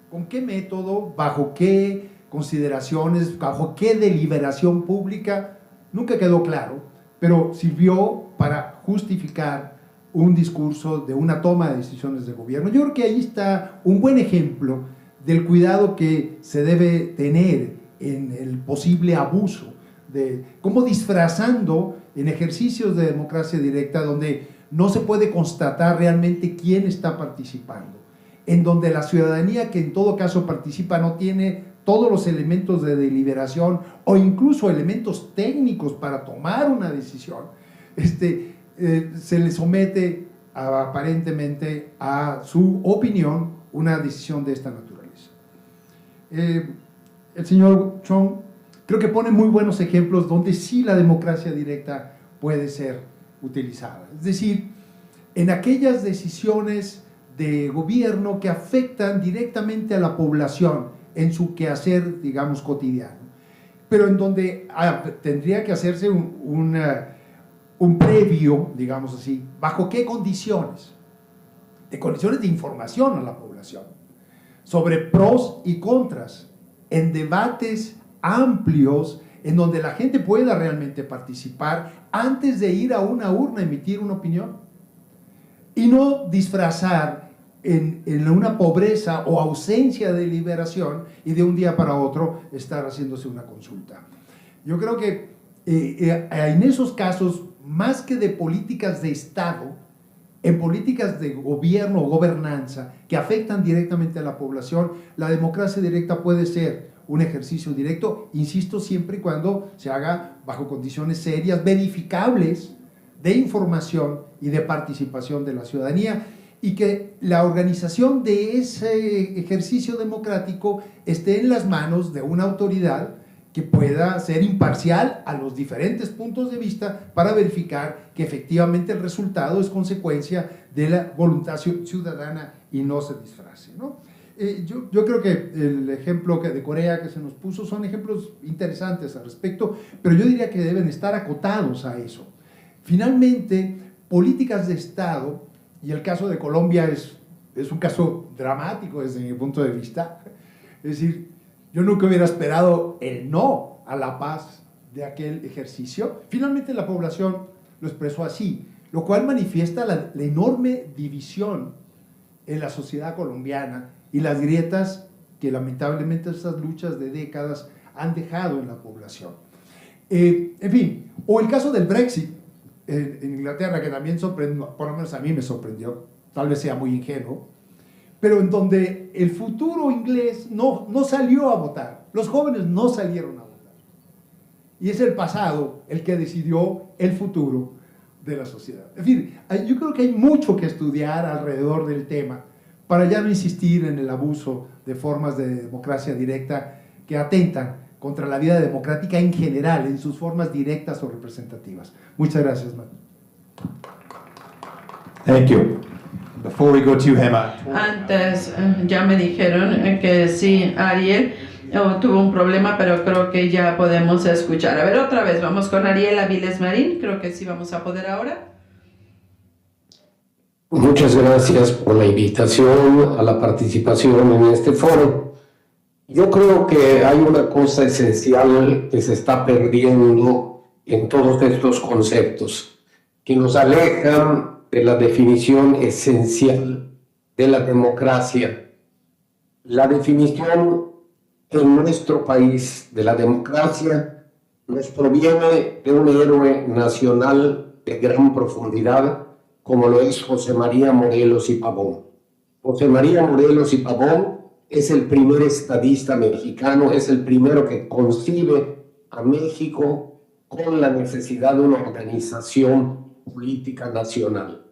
¿Con qué método? ¿Bajo qué consideraciones? ¿Bajo qué deliberación pública? Nunca quedó claro, pero sirvió para justificar un discurso de una toma de decisiones de gobierno. Yo creo que ahí está un buen ejemplo del cuidado que se debe tener en el posible abuso, de cómo disfrazando en ejercicios de democracia directa donde no se puede constatar realmente quién está participando, en donde la ciudadanía que en todo caso participa no tiene todos los elementos de deliberación o incluso elementos técnicos para tomar una decisión, se le somete aparentemente a su opinión una decisión de esta naturaleza. El señor Chong creo que pone muy buenos ejemplos donde sí la democracia directa puede ser utilizada. Es decir, en aquellas decisiones de gobierno que afectan directamente a la población en su quehacer, digamos, cotidiano, pero en donde tendría que hacerse un previo, digamos así, ¿bajo qué condiciones? De condiciones de información a la población, sobre pros y contras, en debates amplios, en donde la gente pueda realmente participar antes de ir a una urna a emitir una opinión, y no disfrazar en una pobreza o ausencia de deliberación y de un día para otro estar haciéndose una consulta. Yo creo que en esos casos, más que de políticas de Estado, en políticas de gobierno o gobernanza que afectan directamente a la población, la democracia directa puede ser un ejercicio directo, insisto, siempre y cuando se haga bajo condiciones serias, verificables, de información y de participación de la ciudadanía, y que la organización de ese ejercicio democrático esté en las manos de una autoridad que pueda ser imparcial a los diferentes puntos de vista para verificar que efectivamente el resultado es consecuencia de la voluntad ciudadana y no se disfrace, ¿no? Yo creo que el ejemplo de Corea que se nos puso son ejemplos interesantes al respecto, pero yo diría que deben estar acotados a eso. Finalmente, políticas de Estado, y el caso de Colombia es un caso dramático desde mi punto de vista, es decir, yo nunca hubiera esperado el no a la paz de aquel ejercicio. Finalmente la población lo expresó así, lo cual manifiesta la enorme división en la sociedad colombiana y las grietas que lamentablemente estas luchas de décadas han dejado en la población. En fin, o el caso del Brexit en Inglaterra, que también sorprendió, por lo menos a mí me sorprendió, tal vez sea muy ingenuo, pero en donde el futuro inglés no salió a votar, los jóvenes no salieron a votar, y es el pasado el que decidió el futuro de la sociedad. En fin, yo creo que hay mucho que estudiar alrededor del tema para ya no insistir en el abuso de formas de democracia directa que atentan contra la vida democrática en general, en sus formas directas o representativas. Muchas gracias, Matt. Thank you. Before we go to Hema. Antes ya me dijeron que sí, Ariel tuvo un problema, pero creo que ya podemos escuchar. A ver, otra vez, vamos con Ariel Aviles Marín, creo que sí vamos a poder ahora. Muchas gracias por la invitación a la participación en este foro. Yo creo que hay una cosa esencial que se está perdiendo en todos estos conceptos, que nos alejan de la definición esencial de la democracia. La definición en nuestro país de la democracia nos proviene de un héroe nacional de gran profundidad, como lo es José María Morelos y Pavón. José María Morelos y Pavón es el primer estadista mexicano, es el primero que concibe a México con la necesidad de una organización política nacional.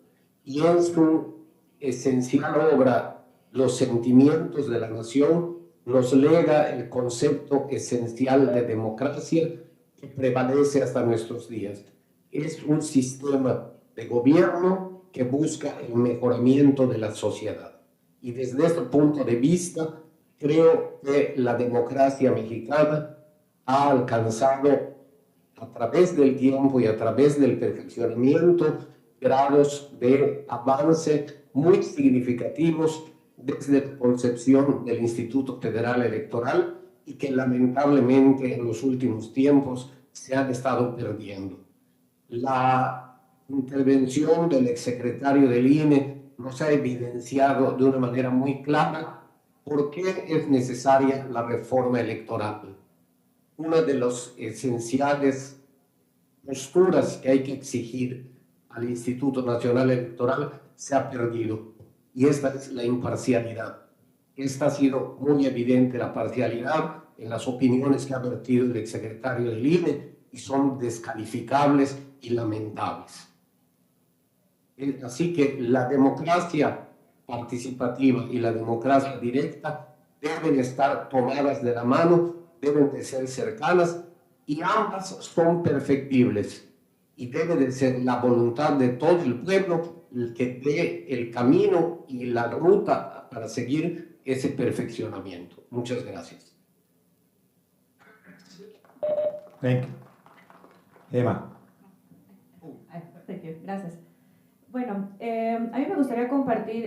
Y en su esencial obra, Los sentimientos de la nación, nos lega el concepto esencial de democracia que prevalece hasta nuestros días. Es un sistema de gobierno que busca el mejoramiento de la sociedad. Y desde este punto de vista, creo que la democracia mexicana ha alcanzado a través del tiempo y a través del perfeccionamiento grados de avance muy significativos desde la concepción del Instituto Federal Electoral y que lamentablemente en los últimos tiempos se han estado perdiendo. La intervención del exsecretario del INE nos ha evidenciado de una manera muy clara por qué es necesaria la reforma electoral. Una de las esenciales posturas que hay que exigir al Instituto Nacional Electoral se ha perdido, y esta es la imparcialidad. Esta ha sido muy evidente, la parcialidad, en las opiniones que ha vertido el exsecretario del INE, y son descalificables y lamentables. Así que la democracia participativa y la democracia directa deben estar tomadas de la mano, deben de ser cercanas, y ambas son perfectibles, y debe de ser la voluntad de todo el pueblo el que dé el camino y la ruta para seguir ese perfeccionamiento. Muchas gracias. Thank you. Emma. Gracias. Bueno, a mí me gustaría compartir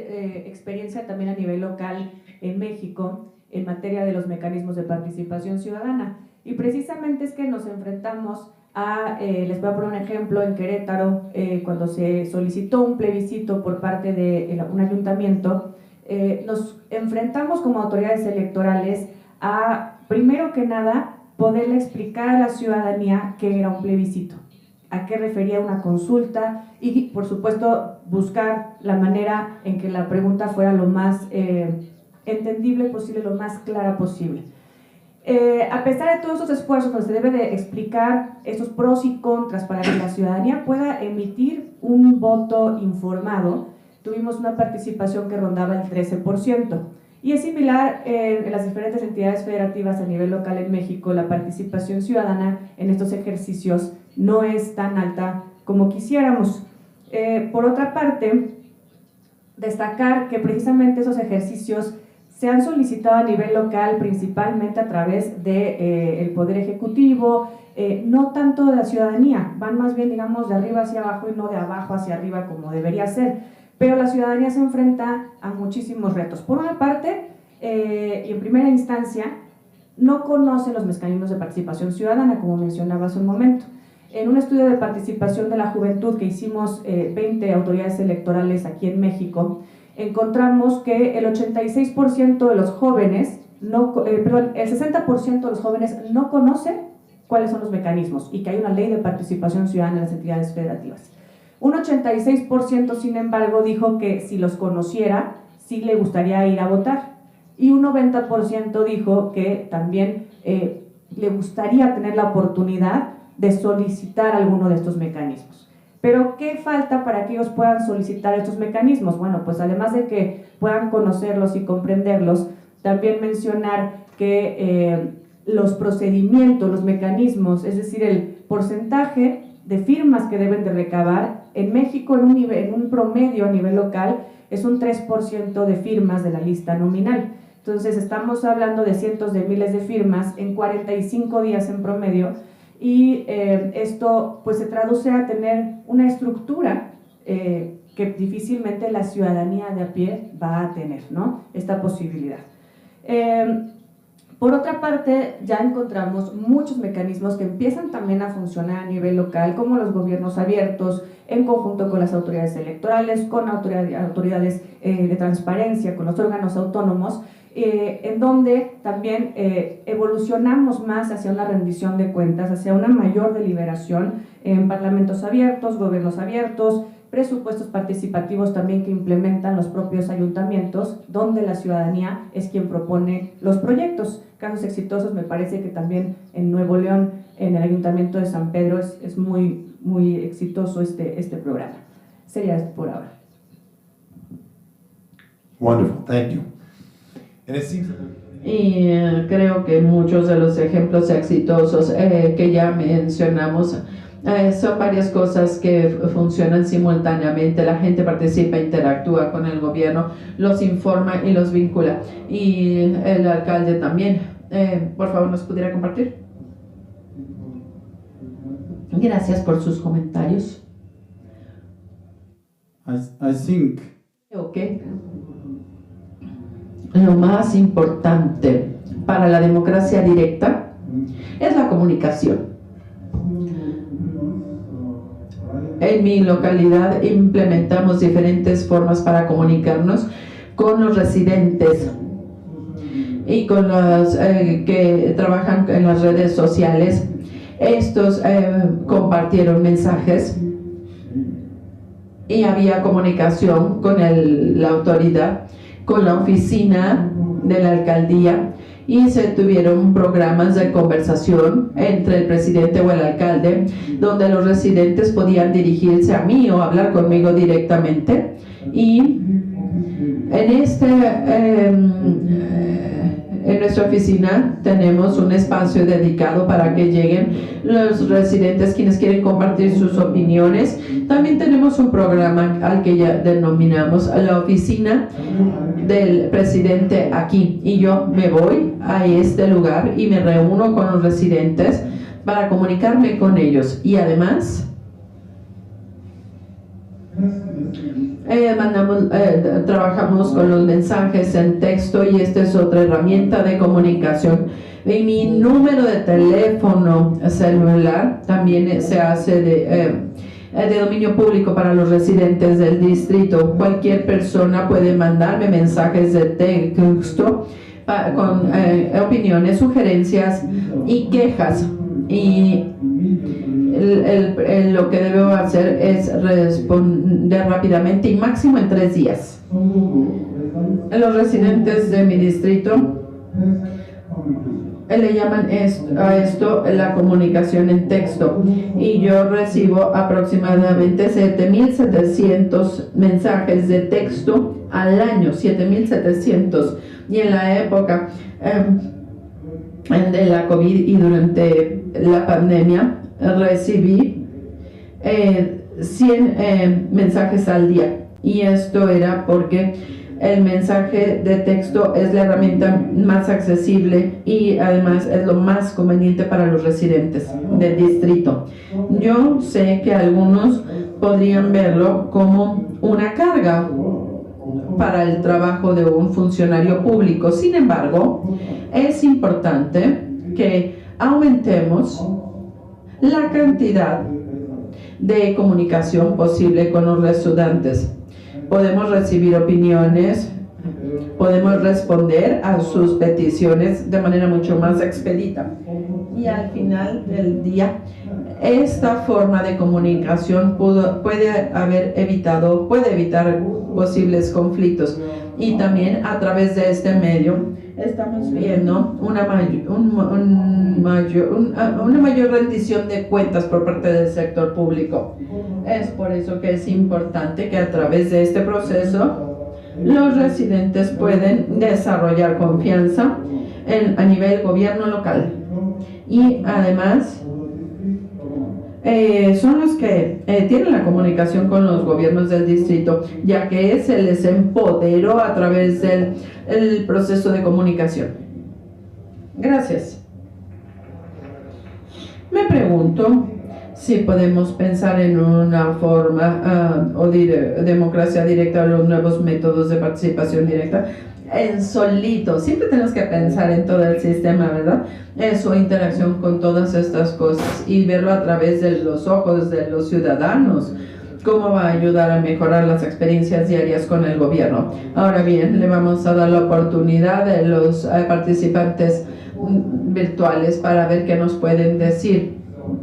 experiencia también a nivel local en México en materia de los mecanismos de participación ciudadana. Y precisamente es que nos enfrentamos a, les voy a poner un ejemplo, en Querétaro, cuando se solicitó un plebiscito por parte de un ayuntamiento, nos enfrentamos como autoridades electorales a, primero que nada, poderle explicar a la ciudadanía qué era un plebiscito, a qué refería una consulta y, por supuesto, buscar la manera en que la pregunta fuera lo más entendible posible, lo más clara posible. A pesar de todos esos esfuerzos, donde se debe de explicar esos pros y contras para que la ciudadanía pueda emitir un voto informado, tuvimos una participación que rondaba el 13%. Y es similar en las diferentes entidades federativas a nivel local en México. La participación ciudadana en estos ejercicios no es tan alta como quisiéramos. Por otra parte, destacar que precisamente esos ejercicios se han solicitado a nivel local principalmente a través del Poder Ejecutivo, no tanto de la ciudadanía, van más bien, digamos, de arriba hacia abajo y no de abajo hacia arriba como debería ser. Pero la ciudadanía se enfrenta a muchísimos retos. Por una parte, y en primera instancia, no conoce los mecanismos de participación ciudadana, como mencionaba hace un momento. En un estudio de participación de la juventud que hicimos 20 autoridades electorales aquí en México, encontramos que el 86% de los jóvenes, el 60% de los jóvenes no conoce cuáles son los mecanismos y que hay una ley de participación ciudadana en las entidades federativas. Un 86%, sin embargo, dijo que si los conociera, sí le gustaría ir a votar. Y un 90% dijo que también le gustaría tener la oportunidad de solicitar alguno de estos mecanismos. Pero, ¿qué falta para que ellos puedan solicitar estos mecanismos? Bueno, pues además de que puedan conocerlos y comprenderlos, también mencionar que los procedimientos, los mecanismos, es decir, el porcentaje de firmas que deben de recabar, en México en un promedio a nivel local es un 3% de firmas de la lista nominal. Entonces estamos hablando de cientos de miles de firmas en 45 días en promedio y esto pues se traduce a tener una estructura que difícilmente la ciudadanía de a pie va a tener, ¿no? Esta posibilidad. Por otra parte, ya encontramos muchos mecanismos que empiezan también a funcionar a nivel local, como los gobiernos abiertos, en conjunto con las autoridades electorales, con autoridades de transparencia, con los órganos autónomos, en donde también evolucionamos más hacia una rendición de cuentas, hacia una mayor deliberación en parlamentos abiertos, gobiernos abiertos, presupuestos participativos también que implementan los propios ayuntamientos, donde la ciudadanía es quien propone los proyectos. Casos exitosos, me parece que también en Nuevo León, en el Ayuntamiento de San Pedro, es muy exitoso este programa. Sería esto por ahora. Wonderful, thank you. And it seems Y creo que muchos de los ejemplos exitosos que ya mencionamos son varias cosas que funcionan simultáneamente. La gente participa, interactúa con el gobierno, los informa y los vincula. Y el alcalde también. Por favor, ¿nos pudiera compartir? Gracias por sus comentarios. I think Okay. Lo más importante para la democracia directa es la comunicación. En mi localidad implementamos diferentes formas para comunicarnos con los residentes y con los que trabajan en las redes sociales. Estos compartieron mensajes y había comunicación con la autoridad, con la oficina de la alcaldía, y se tuvieron programas de conversación entre el presidente o el alcalde, donde los residentes podían dirigirse a mí o hablar conmigo directamente. Y en En nuestra oficina tenemos un espacio dedicado para que lleguen los residentes quienes quieren compartir sus opiniones. También tenemos un programa al que ya denominamos la oficina del presidente aquí, y yo me voy a este lugar y me reúno con los residentes para comunicarme con ellos, y además trabajamos con los mensajes en texto, y esta es otra herramienta de comunicación. Y mi número de teléfono celular también se hace de dominio público para los residentes del distrito. Cualquier persona puede mandarme mensajes de texto con opiniones, sugerencias y quejas, y lo que debo hacer es responder rápidamente y máximo en 3 días. Los residentes de mi distrito le llaman a esto la comunicación en texto, y yo recibo aproximadamente 7,700 mensajes de texto al año, 7,700, y en la época de la COVID y durante la pandemia recibí 100 mensajes al día, y esto era porque el mensaje de texto es la herramienta más accesible y además es lo más conveniente para los residentes del distrito. Yo sé que algunos podrían verlo como una carga para el trabajo de un funcionario público. Sin embargo, es importante que aumentemos la cantidad de comunicación posible con los residentes. Podemos recibir opiniones, podemos responder a sus peticiones de manera mucho más expedita, y al final del día esta forma de comunicación puede evitar posibles conflictos, y también a través de este medio estamos viendo una mayor rendición de cuentas por parte del sector público. Es por eso que es importante que a través de este proceso los residentes pueden desarrollar confianza a nivel gobierno local, y además son los que tienen la comunicación con los gobiernos del distrito, ya que se les empoderó a través del proceso de comunicación. Gracias. Me pregunto si podemos pensar en una forma o democracia directa o los nuevos métodos de participación directa en solito. Siempre tenemos que pensar en todo el sistema, ¿verdad? Su interacción con todas estas cosas y verlo a través de los ojos de los ciudadanos. ¿Cómo va a ayudar a mejorar las experiencias diarias con el gobierno? Ahora bien, le vamos a dar la oportunidad a los participantes virtuales para ver qué nos pueden decir.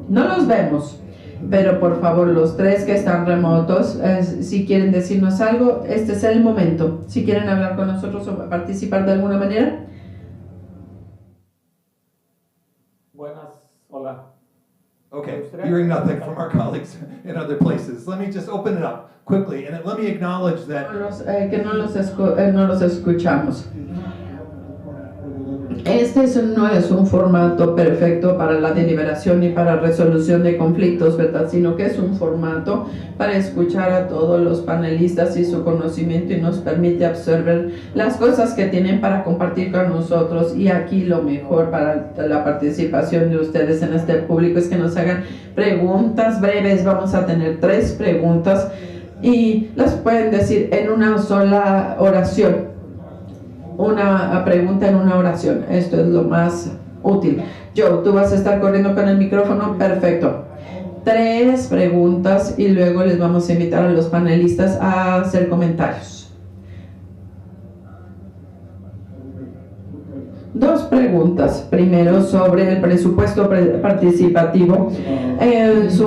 No los vemos, pero por favor, los 3 que están remotos, si quieren decirnos algo, este es el momento. Si quieren hablar con nosotros o participar de alguna manera. Buenas, hola. Okay, hearing nothing from our colleagues in other places. Let me just open it up quickly, and let me acknowledge that que no los escuchamos. Este no es un formato perfecto para la deliberación ni para resolución de conflictos, ¿verdad? Sino que es un formato para escuchar a todos los panelistas y su conocimiento, y nos permite absorber las cosas que tienen para compartir con nosotros. Y aquí lo mejor para la participación de ustedes en este público es que nos hagan preguntas breves. Vamos a tener 3 preguntas y las pueden decir en una sola oración. Una pregunta en una oración. Esto es lo más útil. Joe, ¿tú vas a estar corriendo con el micrófono? Perfecto. 3 preguntas y luego les vamos a invitar a los panelistas a hacer comentarios. 2 preguntas. Primero, sobre el presupuesto participativo.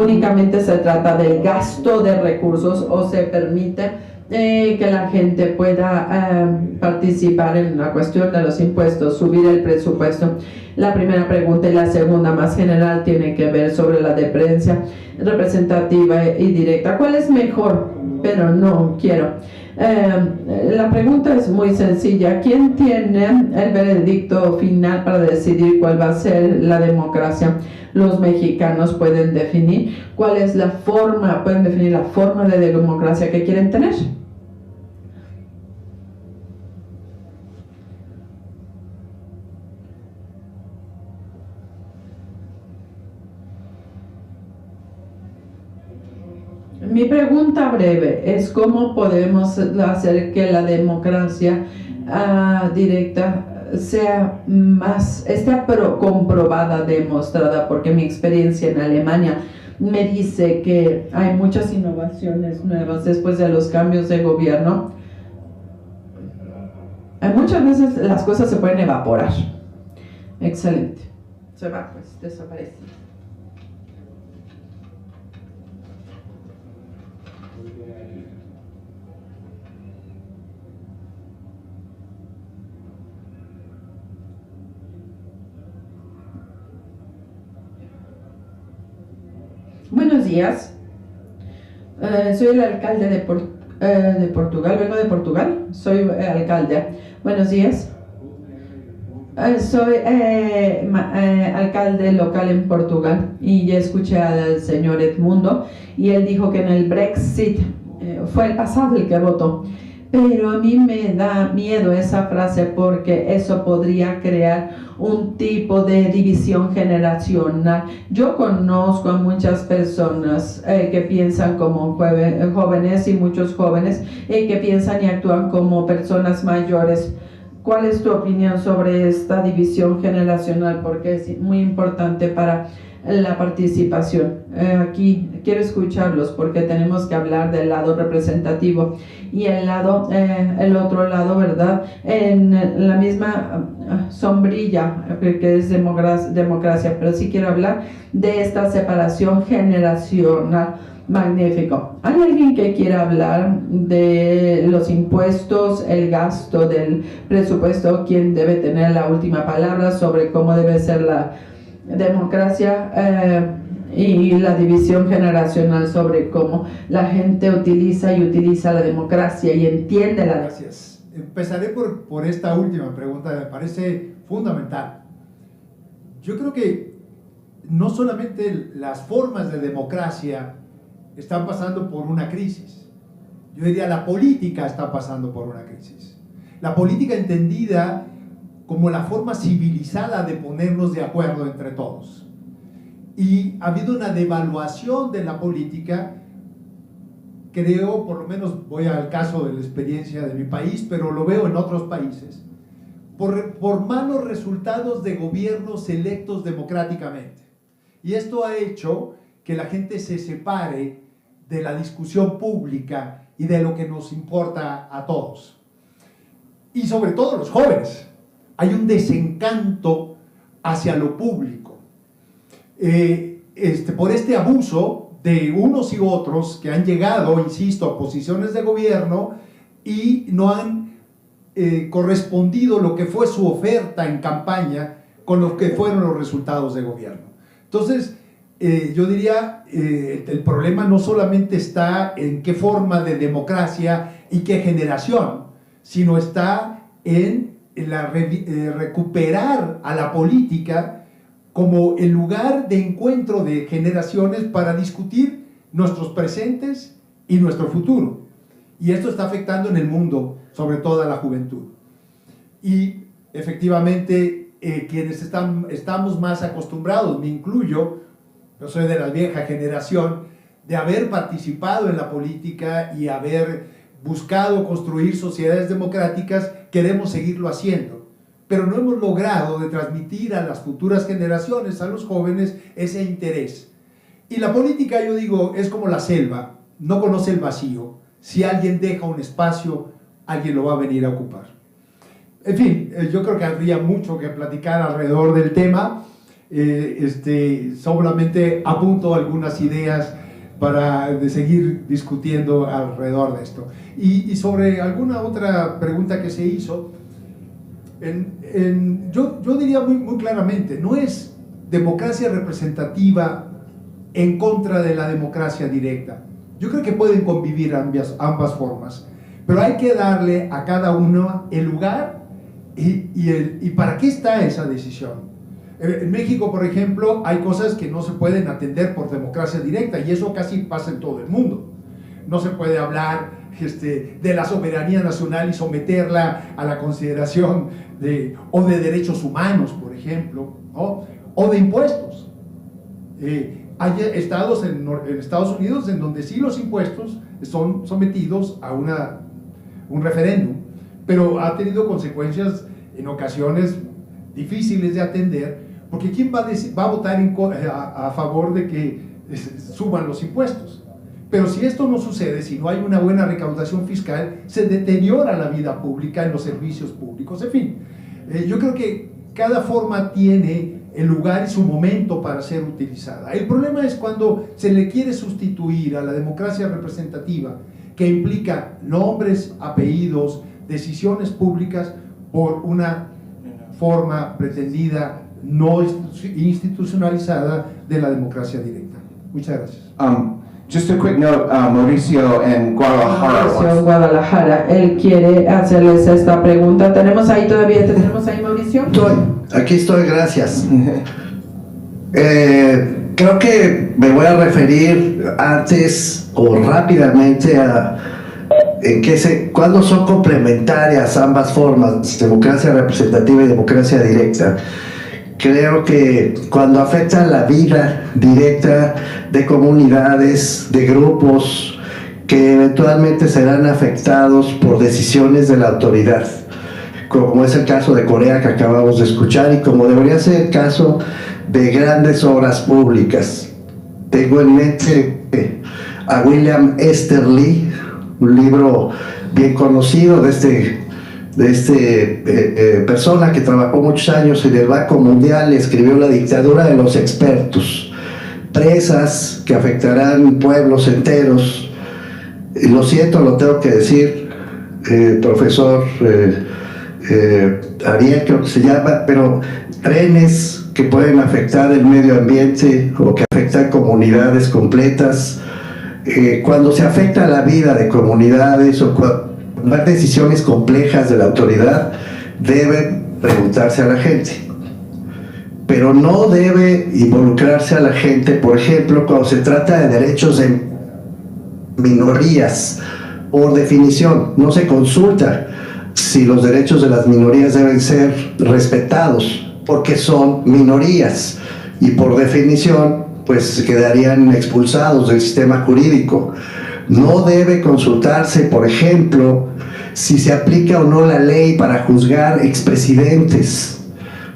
Únicamente se trata del gasto de recursos, o se permite que la gente pueda participar en la cuestión de los impuestos, subir el presupuesto. La primera pregunta y la segunda más general tiene que ver sobre la dependencia representativa y directa. ¿Cuál es mejor? Pero no quiero. La pregunta es muy sencilla. ¿Quién tiene el veredicto final para decidir cuál va a ser la democracia? Los mexicanos pueden definir cuál es la forma, pueden definir la forma de democracia que quieren tener. Mi pregunta breve es cómo podemos hacer que la democracia directa sea más, esté comprobada, demostrada, porque mi experiencia en Alemania me dice que hay muchas innovaciones nuevas después de los cambios de gobierno. Muchas veces las cosas se pueden evaporar. Excelente. Se va, pues, desaparece. Buenos días, soy el alcalde de Portugal, vengo de Portugal, soy alcalde. Buenos días, soy alcalde local en Portugal y ya escuché al señor Edmundo y él dijo que en el Brexit fue el pasado el que votó. Pero a mí me da miedo esa frase porque eso podría crear un tipo de división generacional. Yo conozco a muchas personas que piensan como jóvenes y muchos jóvenes que piensan y actúan como personas mayores. ¿Cuál es tu opinión sobre esta división generacional? Porque es muy importante para la participación. Aquí quiero escucharlos porque tenemos que hablar del lado representativo y el otro lado, ¿verdad? En la misma sombrilla que es democracia, pero sí quiero hablar de esta separación generacional. Magnífico. ¿Hay alguien que quiera hablar de los impuestos, el gasto del presupuesto? ¿Quién debe tener la última palabra sobre cómo debe ser la democracia y la división generacional, sobre cómo la gente utiliza la democracia y entiende la democracia? Gracias. Empezaré por esta última pregunta, me parece fundamental. Yo creo que no solamente las formas de democracia están pasando por una crisis. Yo diría la política está pasando por una crisis. La política entendida como la forma civilizada de ponernos de acuerdo entre todos. Y ha habido una devaluación de la política, creo, por lo menos voy al caso de la experiencia de mi país, pero lo veo en otros países, por malos resultados de gobiernos electos democráticamente. Y esto ha hecho que la gente se separe de la discusión pública y de lo que nos importa a todos. Y sobre todo los jóvenes. Hay un desencanto hacia lo público. Por este abuso de unos y otros que han llegado, insisto, a posiciones de gobierno y no han correspondido lo que fue su oferta en campaña con lo que fueron los resultados de gobierno. Entonces, yo diría, el problema no solamente está en qué forma de democracia y qué generación, sino está en recuperar a la política como el lugar de encuentro de generaciones para discutir nuestros presentes y nuestro futuro. Y esto está afectando en el mundo, sobre todo a la juventud. Y efectivamente, quienes estamos más acostumbrados, me incluyo, yo soy de la vieja generación, de haber participado en la política y haber buscado construir sociedades democráticas, queremos seguirlo haciendo. Pero no hemos logrado de transmitir a las futuras generaciones, a los jóvenes, ese interés. Y la política, yo digo, es como la selva, no conoce el vacío. Si alguien deja un espacio, alguien lo va a venir a ocupar. En fin, yo creo que habría mucho que platicar alrededor del tema. Solamente apunto algunas ideas de seguir discutiendo alrededor de esto. Y sobre alguna otra pregunta que se hizo, yo diría muy claramente, no es democracia representativa en contra de la democracia directa. Yo creo que pueden convivir ambas formas, pero hay que darle a cada uno el lugar y para qué está esa decisión. En México, por ejemplo, hay cosas que no se pueden atender por democracia directa, y eso casi pasa en todo el mundo. No se puede hablar de la soberanía nacional y someterla a la consideración de derechos humanos, por ejemplo, ¿no? O de impuestos. Hay estados en Estados Unidos en donde sí los impuestos son sometidos a un referéndum, pero ha tenido consecuencias en ocasiones difíciles de atender, porque ¿quién va a votar a favor de que suban los impuestos? Pero si esto no sucede, si no hay una buena recaudación fiscal, se deteriora la vida pública en los servicios públicos. En fin, yo creo que cada forma tiene el lugar y su momento para ser utilizada. El problema es cuando se le quiere sustituir a la democracia representativa, que implica nombres, apellidos, decisiones públicas, por una forma pretendida no institucionalizada de la democracia directa. Muchas gracias. Just a quick note, Mauricio en Guadalajara. Mauricio en Guadalajara, él quiere hacerles esta pregunta. ¿Tenemos ahí Mauricio? Aquí estoy, gracias. Creo que me voy a referir antes o rápidamente a cuándo son complementarias ambas formas, democracia representativa y democracia directa. Creo que cuando afectan la vida directa de comunidades, de grupos que eventualmente serán afectados por decisiones de la autoridad, como es el caso de Corea que acabamos de escuchar, y como debería ser el caso de grandes obras públicas. Tengo en mente a William Easterly, un libro bien conocido de persona que trabajó muchos años en el Banco Mundial. Escribió La dictadura de los expertos, presas que afectarán pueblos enteros. Y lo siento, lo tengo que decir, profesor Ariel creo que se llama, pero trenes que pueden afectar el medio ambiente o que afectan comunidades completas. Cuando se afecta la vida de comunidades o cuando hay decisiones complejas de la autoridad, debe preguntarse a la gente, pero no debe involucrarse a la gente, por ejemplo, cuando se trata de derechos de minorías. Por definición, no se consulta si los derechos de las minorías deben ser respetados, porque son minorías y por definición pues quedarían expulsados del sistema jurídico. No debe consultarse, por ejemplo, si se aplica o no la ley para juzgar expresidentes.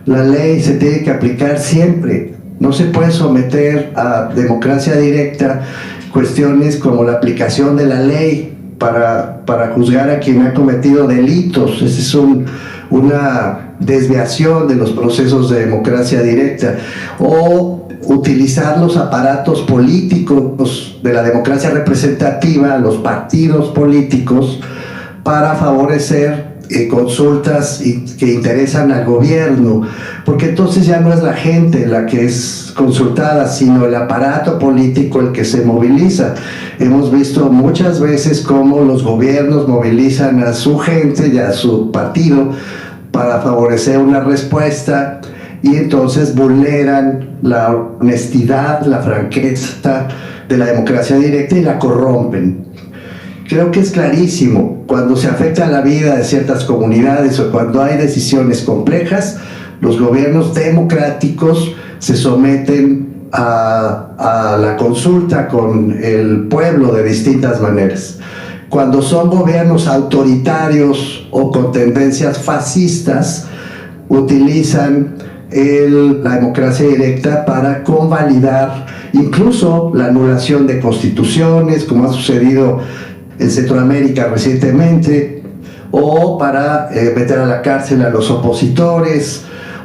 La ley se tiene que aplicar siempre. No se puede someter a democracia directa cuestiones como la aplicación de la ley para juzgar a quien ha cometido delitos. Esa es una desviación de los procesos de democracia directa. O utilizar los aparatos políticos de la democracia representativa, los partidos políticos, para favorecer consultas que interesan al gobierno, porque entonces ya no es la gente la que es consultada, sino el aparato político el que se moviliza. Hemos visto muchas veces cómo los gobiernos movilizan a su gente y a su partido para favorecer una respuesta, y entonces vulneran la honestidad, la franqueza de la democracia directa y la corrompen. Creo que es clarísimo, cuando se afecta la vida de ciertas comunidades o cuando hay decisiones complejas, los gobiernos democráticos se someten a la consulta con el pueblo de distintas maneras. Cuando son gobiernos autoritarios o con tendencias fascistas, utilizan la democracia directa para convalidar incluso la anulación de constituciones, como ha sucedido en Centroamérica recientemente, o para meter a la cárcel a los opositores,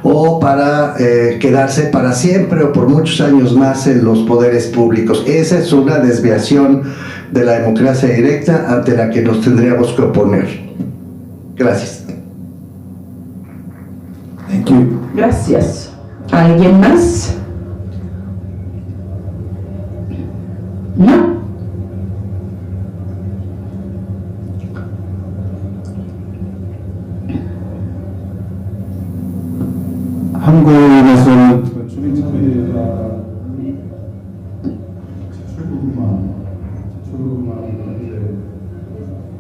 o para quedarse para siempre o por muchos años más en los poderes públicos. Esa es una desviación de la democracia directa ante la que nos tendríamos que oponer. Gracias. Thank you. Gracias. ¿Alguien más? ¿No? 한국에서는 주민참여가 제출구만 이제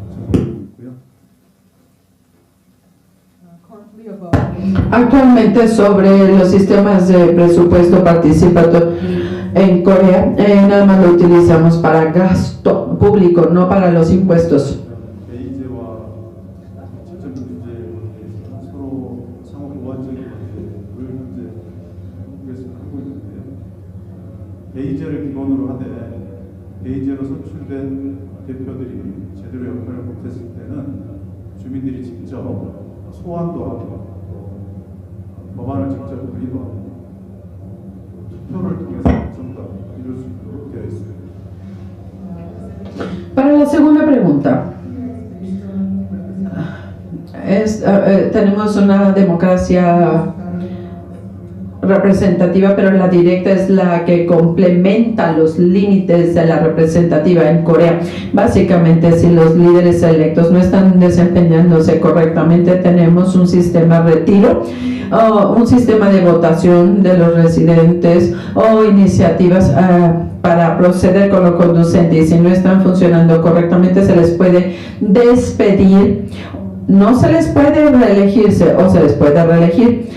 적용되고 있고요. Actualmente sobre los sistemas de presupuesto participatorio en Corea, nada más lo utilizamos para gasto público, no para los impuestos. 베이제를 기본으로 하되 베이제로 선출된 대표들이 제대로 역할을 못했을 때는 주민들이 직접 소환도 하고 법안을 직접 의의도 하고 투표를 통해서 좀 더 이룰 수 있도록 되어 있습니다. Para la segunda pregunta, tenemos una democracia representativa, pero la directa es la que complementa los límites de la representativa en Corea. Básicamente, si los líderes electos no están desempeñándose correctamente, tenemos un sistema retiro, un sistema de votación de los residentes o iniciativas para proceder con lo conducente, y si no están funcionando correctamente se les puede despedir, no se les puede reelegirse o se les puede reelegir.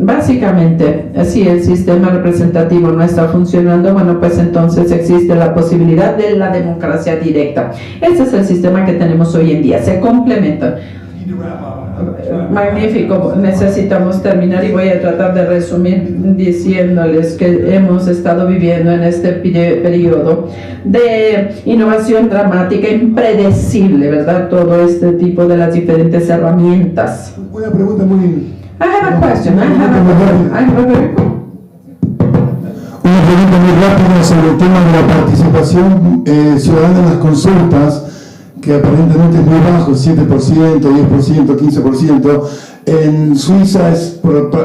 Básicamente, si el sistema representativo no está funcionando, bueno, pues entonces existe la posibilidad de la democracia directa. Ese es el sistema que tenemos hoy en día, se complementan. Magnífico, necesitamos terminar y voy a tratar de resumir diciéndoles que hemos estado viviendo en este periodo de innovación dramática, impredecible, ¿verdad? Todo este tipo de las diferentes herramientas. Una pregunta muy... I have a question. Una pregunta muy rápida sobre el tema de la participación ciudadana en las consultas, que aparentemente es muy bajo, 7%, 10%, 15%. En Suiza es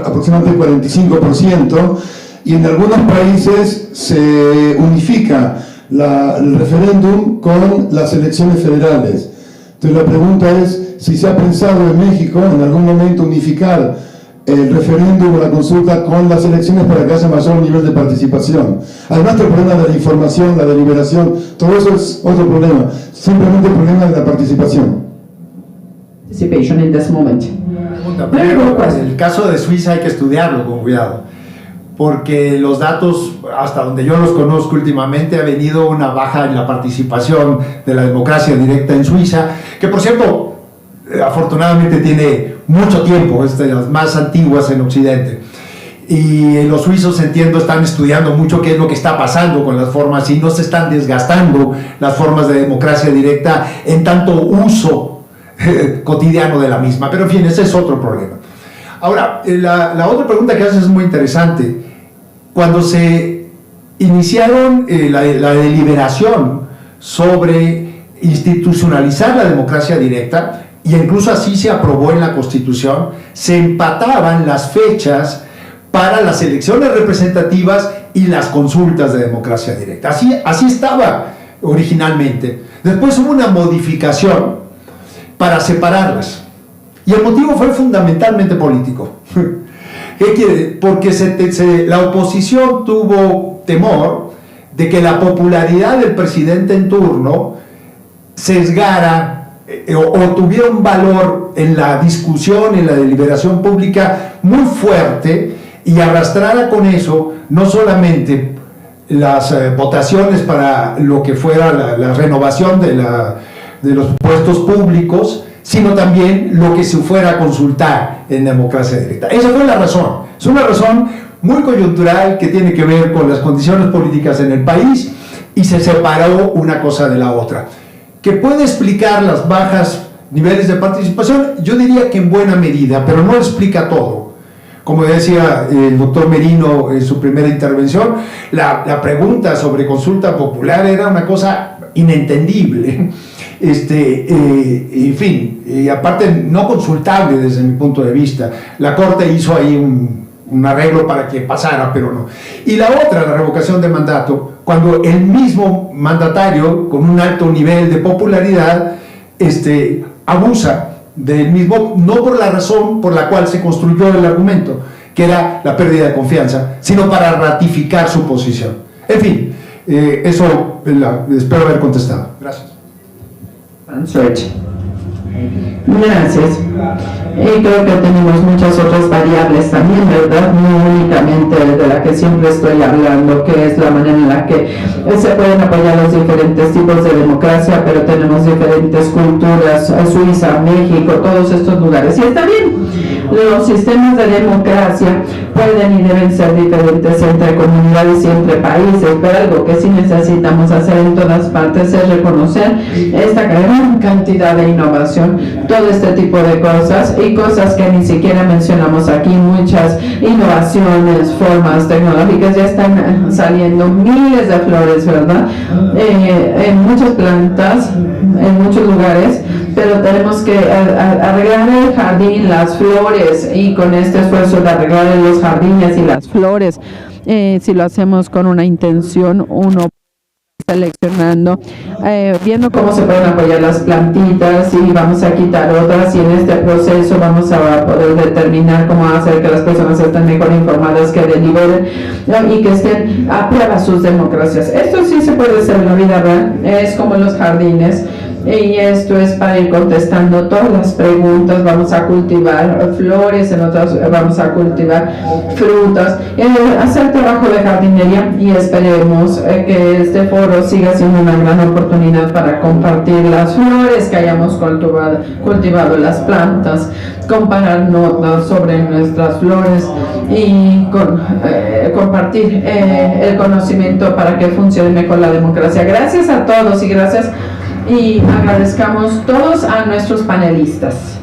aproximadamente 45%, y en algunos países se unifica el referéndum con las elecciones federales. Entonces la pregunta es si se ha pensado en México en algún momento unificar el referéndum o la consulta con las elecciones para que haya mayor nivel de participación. Además del problema de la información, la deliberación, todo eso es otro problema. Simplemente el problema de la participación. Participation in this moment. Pero en el caso de Suiza hay que estudiarlo con cuidado, porque los datos, hasta donde yo los conozco últimamente, ha venido una baja en la participación de la democracia directa en Suiza, que por cierto, afortunadamente tiene mucho tiempo, es de las más antiguas en Occidente. Y los suizos, entiendo, están estudiando mucho qué es lo que está pasando con las formas y no se están desgastando las formas de democracia directa en tanto uso cotidiano de la misma. Pero en fin, ese es otro problema. Ahora, la otra pregunta que haces es muy interesante. Cuando se iniciaron la deliberación sobre institucionalizar la democracia directa, y incluso así se aprobó en la Constitución, se empataban las fechas para las elecciones representativas y las consultas de democracia directa. Así estaba originalmente. Después hubo una modificación para separarlas. Y el motivo fue fundamentalmente político. ¿Qué quiere? Porque la oposición tuvo temor de que la popularidad del presidente en turno sesgara o tuviera un valor en la discusión, en la deliberación pública muy fuerte, y arrastrara con eso no solamente las votaciones para lo que fuera la renovación de los puestos públicos, sino también lo que se fuera a consultar en democracia directa. Esa fue la razón. Es una razón muy coyuntural que tiene que ver con las condiciones políticas en el país, y se separó una cosa de la otra. ¿Que puede explicar las bajas niveles de participación? Yo diría que en buena medida, pero no explica todo. como decía el doctor Merino en su primera intervención, la pregunta sobre consulta popular era una cosa inentendible. En fin, y aparte no consultable desde mi punto de vista. La Corte hizo ahí un arreglo para que pasara, pero no. Y la otra, la revocación de mandato, cuando el mismo mandatario, con un alto nivel de popularidad, abusa del mismo, no por la razón por la cual se construyó el argumento, que era la pérdida de confianza, sino para ratificar su posición. En fin, eso espero haber contestado. Gracias. Gracias. Y creo que tenemos muchas otras variables también, ¿verdad? No únicamente de la que siempre estoy hablando, que es la manera en la que se pueden apoyar los diferentes tipos de democracia, pero tenemos diferentes culturas, Suiza, México, todos estos lugares. Y está bien, los sistemas de democracia pueden y deben ser diferentes entre comunidades y entre países, pero algo que sí necesitamos hacer en todas partes es reconocer esta gran cantidad de innovación, todo este tipo de cosas y cosas que ni siquiera mencionamos aquí. Muchas innovaciones, formas tecnológicas ya están saliendo, miles de flores, ¿verdad? En muchas plantas, en muchos lugares, pero tenemos que arreglar el jardín, las flores, y con este esfuerzo de arreglar los jardines y las flores, si lo hacemos con una intención, uno seleccionando, viendo cómo se pueden apoyar las plantitas y vamos a quitar otras, y en este proceso vamos a poder determinar cómo hacer que las personas estén mejor informadas, que deliberen, ¿no? Y que estén a prueba sus democracias. Esto sí se puede hacer en la vida real, es como los jardines. Y esto es para ir contestando todas las preguntas. Vamos a cultivar flores, en otras vamos a cultivar frutas, hacer trabajo de jardinería, y esperemos que este foro siga siendo una gran oportunidad para compartir las flores que hayamos cultivado, las plantas, comparar notas sobre nuestras flores y compartir el conocimiento para que funcione mejor la democracia. Gracias a todos y gracias. Y agradezcamos todos a nuestros panelistas.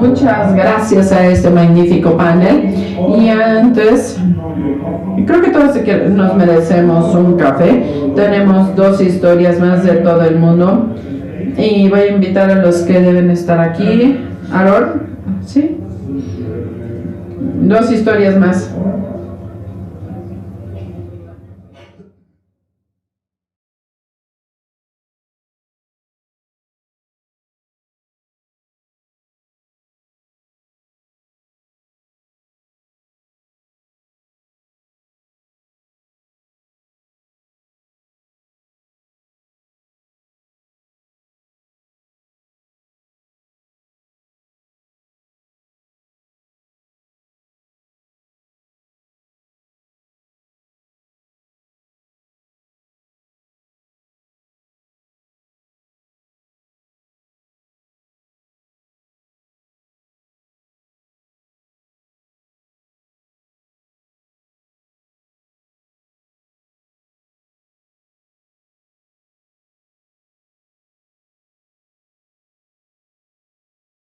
Muchas gracias a este magnífico panel. Y antes, creo que todos nos merecemos un café. Tenemos 2 historias más de todo el mundo. Y voy a invitar a los que deben estar aquí. Aaron, ¿sí? 2 historias más.